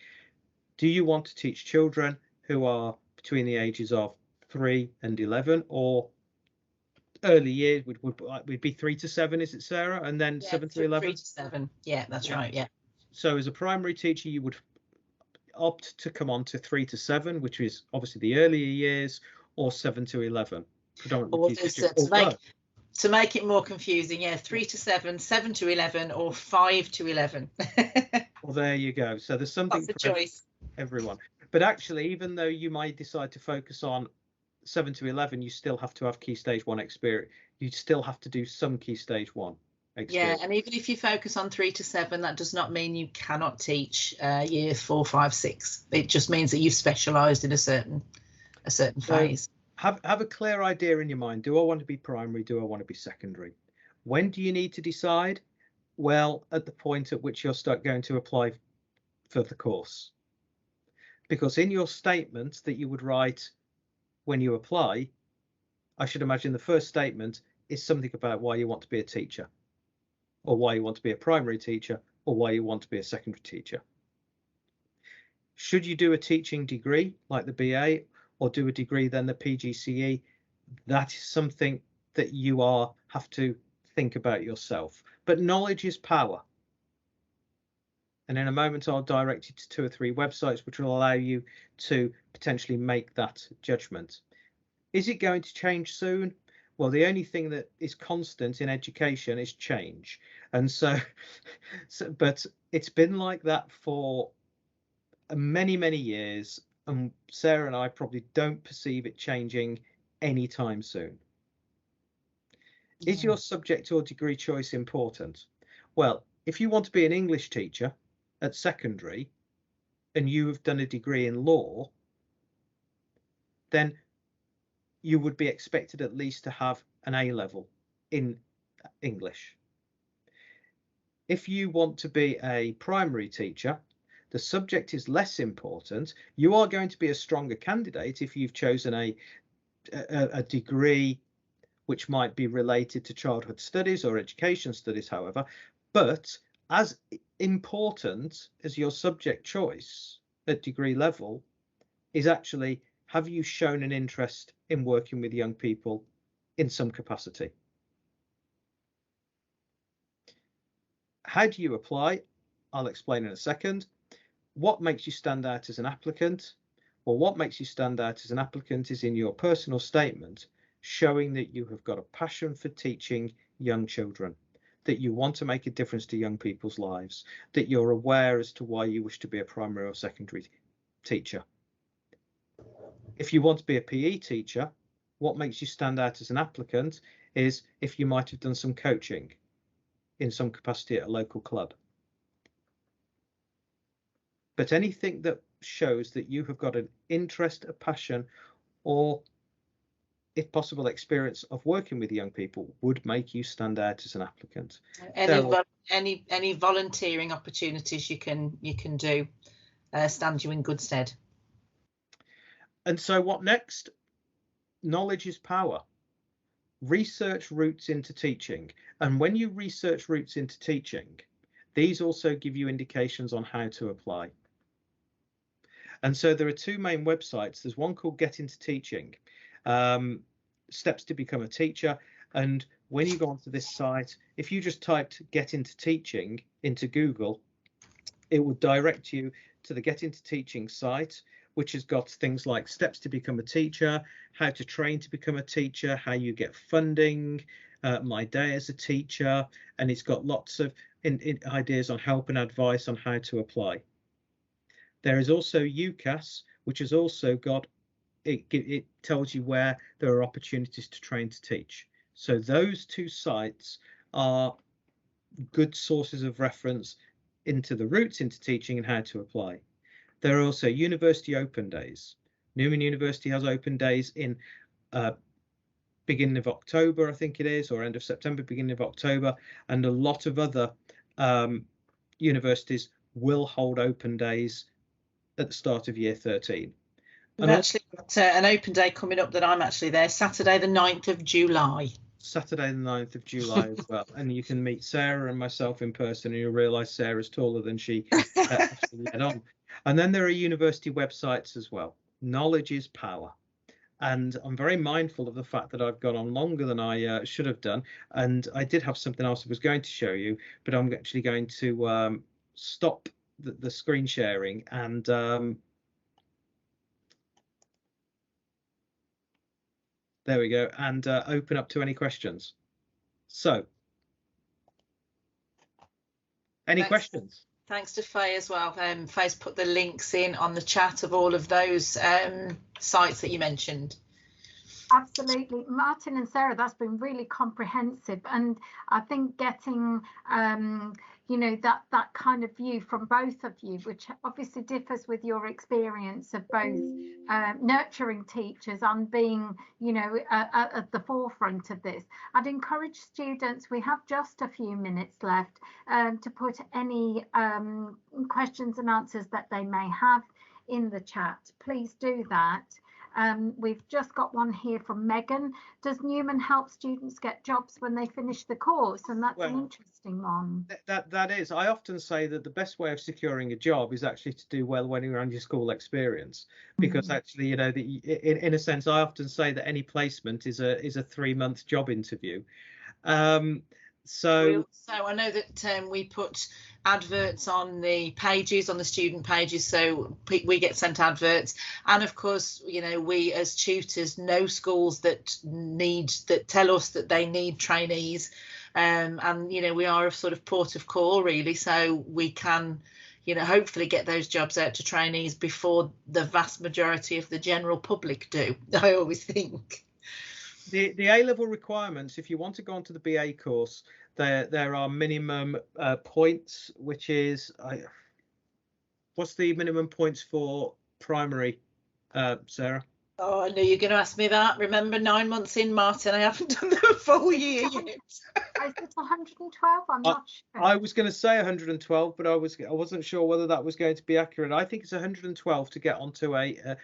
Speaker 1: Do you want to teach children who are between the ages of 3 and 11, or early years would be 3 to 7, is it, Sarah? And then 7 to 11?
Speaker 2: 3 to 7. Yeah, that's right. Yeah.
Speaker 1: So as a primary teacher, you would opt to come on to 3 to 7, which is obviously the earlier years, or 7 to 11.
Speaker 2: To make it more confusing, yeah, 3 to 7, 7 to 11, or 5 to 11.
Speaker 1: Well, there you go. So there's something for
Speaker 2: choice.
Speaker 1: Everyone. But actually, even though you might decide to focus on 7 to 11, you still have to have Key Stage 1 experience. You still have to do some Key Stage 1 experience.
Speaker 2: Yeah, and even if you focus on 3 to 7, that does not mean you cannot teach years 4, 5, 6. It just means that you've specialised in a certain phase.
Speaker 1: Have a clear idea in your mind. Do I want to be primary? Do I want to be secondary? When do you need to decide? Well, at the point at which you're going to apply for the course. Because in your statement that you would write when you apply, I should imagine the first statement is something about why you want to be a teacher, or why you want to be a primary teacher, or why you want to be a secondary teacher. Should you do a teaching degree like the BA, or do a degree then the PGCE? That is something that you have to think about yourself. But knowledge is power. And in a moment, I'll direct you to 2 or 3 websites which will allow you to potentially make that judgment. Is it going to change soon? Well, the only thing that is constant in education is change. And but it's been like that for many, many years. And Sarah and I probably don't perceive it changing anytime soon. Is your subject or degree choice important? Well, if you want to be an English teacher at secondary and you have done a degree in law, then you would be expected at least to have an A level in English. If you want to be a primary teacher, the subject is less important. You are going to be a stronger candidate if you've chosen a degree which might be related to childhood studies or education studies, however. But as important as your subject choice at degree level is actually, have you shown an interest in working with young people in some capacity? How do you apply? I'll explain in a second. What makes you stand out as an applicant? Well, what makes you stand out as an applicant is in your personal statement, showing that you have got a passion for teaching young children, that you want to make a difference to young people's lives, that you're aware as to why you wish to be a primary or secondary teacher. If you want to be a PE teacher, what makes you stand out as an applicant is if you might have done some coaching in some capacity at a local club. But anything that shows that you have got an interest, a passion, or if possible experience of working with young people would make you stand out as an applicant.
Speaker 2: Any volunteering opportunities you can do stand you in good stead.
Speaker 1: And so what next? Knowledge is power. Research routes into teaching, and when you research routes into teaching, these also give you indications on how to apply. And so there are two main websites. There's one called Get Into Teaching, Steps to Become a Teacher. And when you go onto this site, if you just typed Get Into Teaching into Google, it will direct you to the Get Into Teaching site, which has got things like steps to become a teacher, how to train to become a teacher, how you get funding, my day as a teacher, and it's got lots of ideas on help and advice on how to apply. There is also UCAS, which has also got, it tells you where there are opportunities to train to teach. So those two sites are good sources of reference into the routes into teaching and how to apply. There are also university open days. Newman University has open days in beginning of October, I think it is, or end of September, beginning of October, and a lot of other universities will hold open days at the start of year 13.
Speaker 2: We've actually got an open day coming up that I'm actually there, Saturday the 9th of July.
Speaker 1: Saturday the 9th of July as well. And you can meet Sarah and myself in person, and you'll realise Sarah's taller than she actually let on. And then there are university websites as well. Knowledge is power. And I'm very mindful of the fact that I've gone on longer than I should have done. And I did have something else I was going to show you, but I'm actually going to stop the screen sharing and there we go, and open up to any questions. So, any questions?
Speaker 2: Thanks to Faye as well. Faye's put the links in on the chat of all of those sites that you mentioned.
Speaker 6: Absolutely, Martin and Sarah, that's been really comprehensive, and I think getting you know, that kind of view from both of you, which obviously differs with your experience of both nurturing teachers and being, you know, at the forefront of this. I'd encourage students, we have just a few minutes left, to put any questions and answers that they may have in the chat. Please do that. We've just got one here from Megan. Does Newman help students get jobs when they finish the course? And that's an interesting one.
Speaker 1: That is. I often say that the best way of securing a job is actually to do well when you're on your school experience, because actually, you know, in a sense, I often say that any placement is a 3-month job interview. So
Speaker 2: I know that we put adverts on the pages, on the student pages, so we get sent adverts, and of course, you know, we as tutors know schools that tell us that they need trainees, and you know, we are a sort of port of call really, so we can, you know, hopefully get those jobs out to trainees before the vast majority of the general public do. I always think.
Speaker 1: The A-level requirements, if you want to go onto the BA course, there are minimum points, which is, what's the minimum points for primary, Sarah?
Speaker 2: Oh, I knew you were going to ask me that. Remember, 9 months in, Martin, I haven't done the full year yet.
Speaker 6: Is it 112? I'm not sure.
Speaker 1: I was going to say 112, but I wasn't sure whether that was going to be accurate. I think it's 112 to get onto a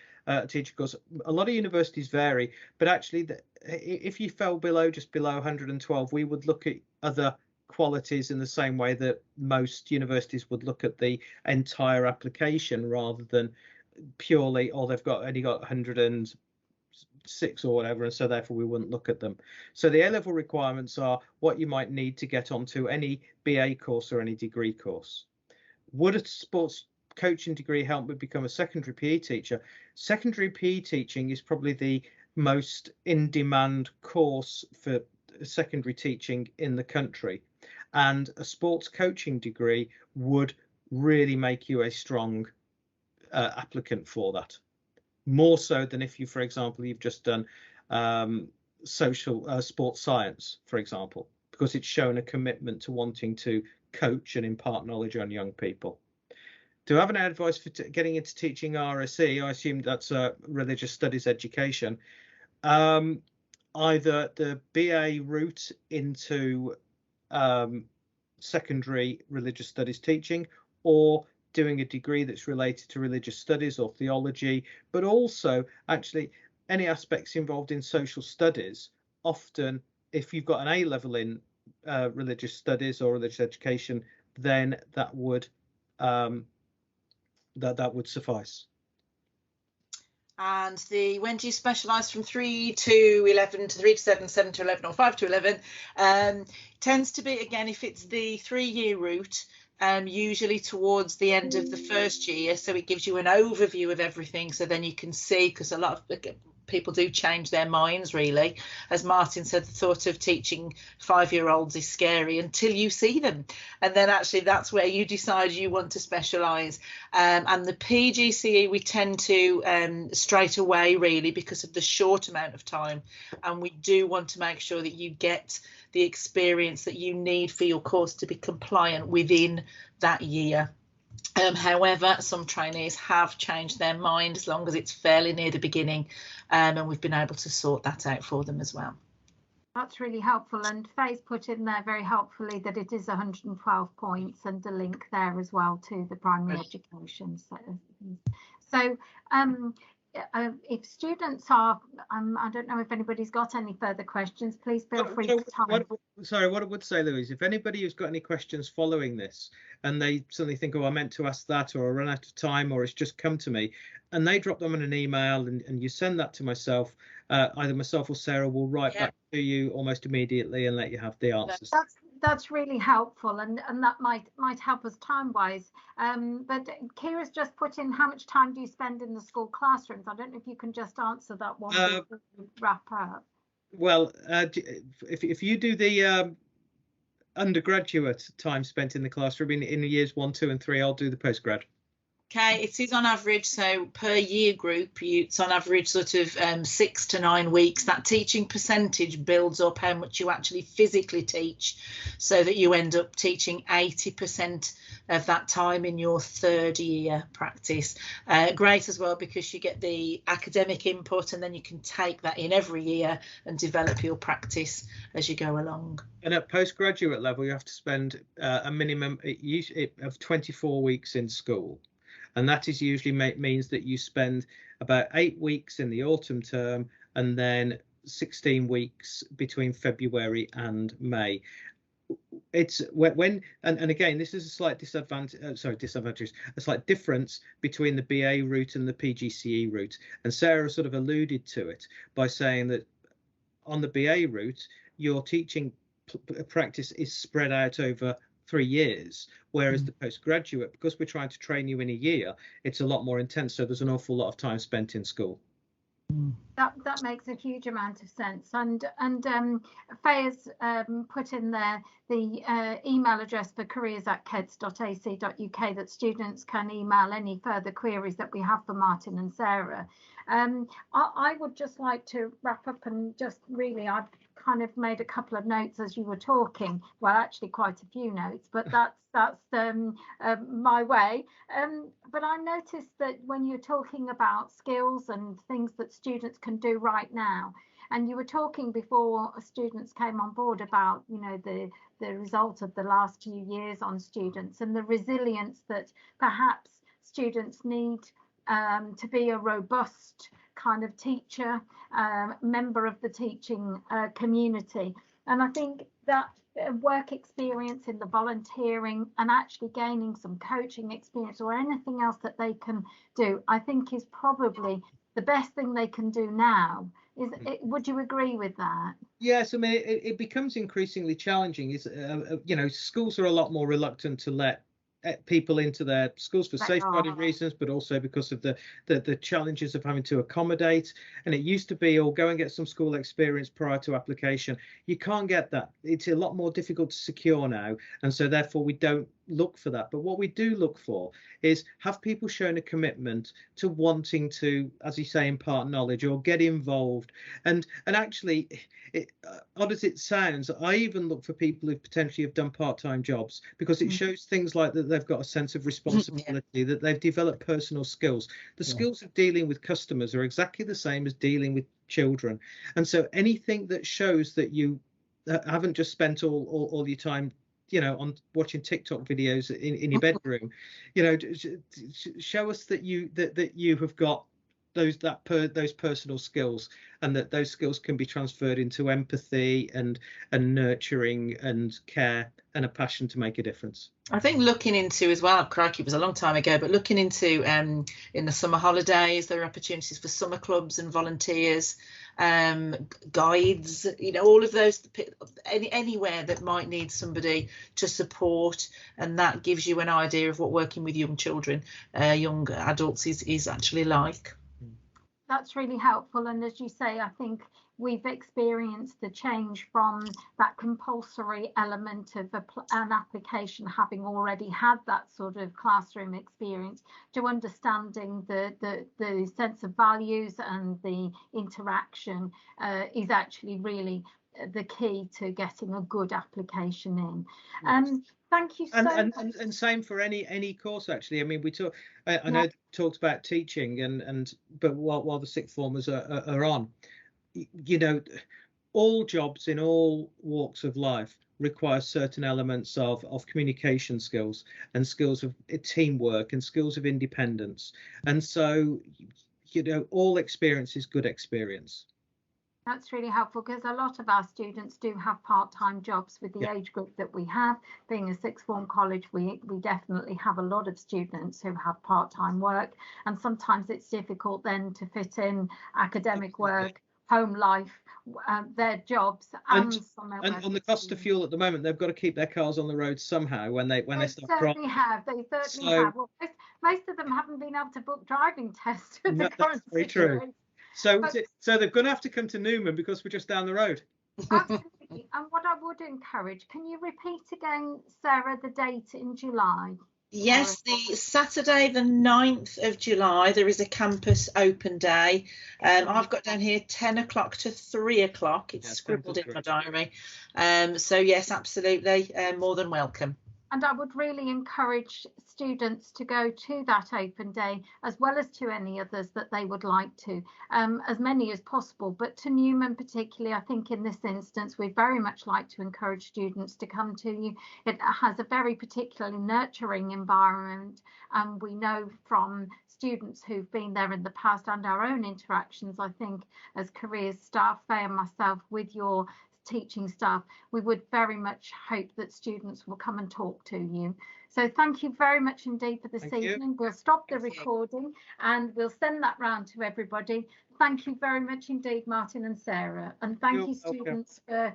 Speaker 1: teacher course. A lot of universities vary, but actually, if you fell just below 112, we would look at other qualities in the same way that most universities would look at the entire application, rather than purely, they've only got 106 or whatever, and so therefore we wouldn't look at them. So the A-level requirements are what you might need to get onto any BA course or any degree course. Would a sports coaching degree help me become a secondary PE teacher? Secondary PE teaching is probably the most in-demand course for secondary teaching in the country, and a sports coaching degree would really make you a strong applicant for that, more so than if you, for example, you've just done social sports science, for example, because it's shown a commitment to wanting to coach and impart knowledge on young people. Do I have any advice for getting into teaching RSE? I assume that's religious studies education. Either the BA route into secondary religious studies teaching, or doing a degree that's related to religious studies or theology, but also actually any aspects involved in social studies. Often, if you've got an A level in religious studies or religious education, then that would that would suffice.
Speaker 2: And when do you specialise from 3 to 11 to 3 to 7, 7 to 11 or 5 to 11? Tends to be, again, if it's the 3-year route, usually towards the end of the first year, so it gives you an overview of everything, so then you can see, because a lot of people do change their minds, really. As Martin said, the thought of teaching 5-year-olds is scary until you see them, and then actually that's where you decide you want to specialise. And the PGCE we tend to straight away, really, because of the short amount of time, and we do want to make sure that you get the experience that you need for your course to be compliant within that year. However, some trainees have changed their mind as long as it's fairly near the beginning, and we've been able to sort that out for them as well.
Speaker 6: That's really helpful, and Faye's put in there very helpfully that it is 112 points and the link there as well to the primary education. So if students are, I don't know if anybody's got any further questions, please feel free to type.
Speaker 1: Sorry, what I would say, Louise, if anybody who's got any questions following this and they suddenly think, oh, I meant to ask that, or I run out of time, or it's just come to me, and they drop them in an email and you send that to myself, either myself or Sarah will write back to you almost immediately and let you have the answers.
Speaker 6: That's really helpful, and that might help us time-wise. But Kira's just put in, how much time do you spend in the school classrooms? I don't know if you can just answer that one before we wrap up.
Speaker 1: Well, if you do the undergraduate time spent in the classroom in years 1, 2 and 3, I'll do the postgrad.
Speaker 2: Okay, it is on average, so per year group, it's on average sort of 6 to 9 weeks. That teaching percentage builds up how much you actually physically teach, so that you end up teaching 80% of that time in your 3rd year practice. Great as well, because you get the academic input and then you can take that in every year and develop your practice as you go along.
Speaker 1: And at postgraduate level, you have to spend a minimum of 24 weeks in school. And that is usually means that you spend about 8 weeks in the autumn term and then 16 weeks between February and May. It's when and again, this is a slight disadvantage, a slight difference between the BA route and the PGCE route. And Sarah sort of alluded to it by saying that on the BA route, your teaching practice is spread out over 3 years, whereas the postgraduate, because we're trying to train you in a year, it's a lot more intense, so there's an awful lot of time spent in school.
Speaker 6: That makes a huge amount of sense, and Faye has put in there the email address for careers@keds.ac.uk that students can email any further queries that we have for Martin and Sarah. I would just like to wrap up and just really, I've kind of made a couple of notes as you were talking, well actually quite a few notes, but that's my way, but I noticed that when you're talking about skills and things that students can do right now, and you were talking before students came on board about, you know, the result of the last few years on students and the resilience that perhaps students need to be a robust kind of teacher, member of the teaching community. And I think that work experience in the volunteering and actually gaining some coaching experience or anything else that they can do, I think is probably the best thing they can do now. Would you agree with that?
Speaker 1: Yes, I mean, it becomes increasingly challenging. You know, schools are a lot more reluctant to let people into their schools for safeguarding reasons, but also because of the challenges of having to accommodate. And it used to be, go and get some school experience prior to application. You can't get that. It's a lot more difficult to secure now, and so therefore we don't look for that, but what we do look for is, have people shown a commitment to wanting to, as you say, impart knowledge or get involved. And actually, odd as it sounds, I even look for people who potentially have done part-time jobs, because it shows things like that they've got a sense of responsibility, that they've developed personal skills. The skills of dealing with customers are exactly the same as dealing with children. And so anything that shows that you haven't just spent all your time, you know, on watching TikTok videos in your bedroom, you know, show us that you have got those personal skills, and that those skills can be transferred into empathy and nurturing and care and a passion to make a difference.
Speaker 2: I think looking into as well, crikey, it was a long time ago, but looking into in the summer holidays, there are opportunities for summer clubs and volunteers, guides, you know, all of those, anywhere that might need somebody to support, and that gives you an idea of what working with young children, young adults is actually like.
Speaker 6: That's really helpful, and as you say, I think we've experienced the change from that compulsory element of an application having already had that sort of classroom experience, to understanding the sense of values and the interaction is actually really the key to getting a good application in. Thank you so much.
Speaker 1: And same for any course, actually. I mean, we talk. I know talked about teaching, but while the sixth formers are on, you know, all jobs in all walks of life require certain elements of communication skills and skills of teamwork and skills of independence. And so, you know, all experience is good experience.
Speaker 6: That's really helpful, because a lot of our students do have part-time jobs with the age group that we have. Being a sixth form college, we definitely have a lot of students who have part-time work, and sometimes it's difficult then to fit in academic work, home life, their jobs, and
Speaker 1: on the cost of fuel at the moment, they've got to keep their cars on the road somehow when they start driving.
Speaker 6: They certainly have. Well, most of them haven't been able to book driving tests with the current
Speaker 1: situation. Very true. So they're going to have to come to Newman, because we're just down the road.
Speaker 6: Absolutely. And what I would encourage, can you repeat again, Sarah, the date in July?
Speaker 2: Yes, the Saturday the 9th of July, there is a campus open day. I've got down here 10 o'clock to 3 o'clock. It's scribbled in my diary. So yes, absolutely, more than welcome.
Speaker 6: And I would really encourage students to go to that open day, as well as to any others that they would like to, as many as possible. But to Newman particularly, I think in this instance, we'd very much like to encourage students to come to you. It has a very particularly nurturing environment. And we know from students who've been there in the past and our own interactions, I think, as careers staff, Faye and myself, with your teaching staff, we would very much hope that students will come and talk to you. So thank you very much indeed for this evening. We'll stop the recording and we'll send that round to everybody. Thank you very much indeed, Martin and Sarah, and thank you students for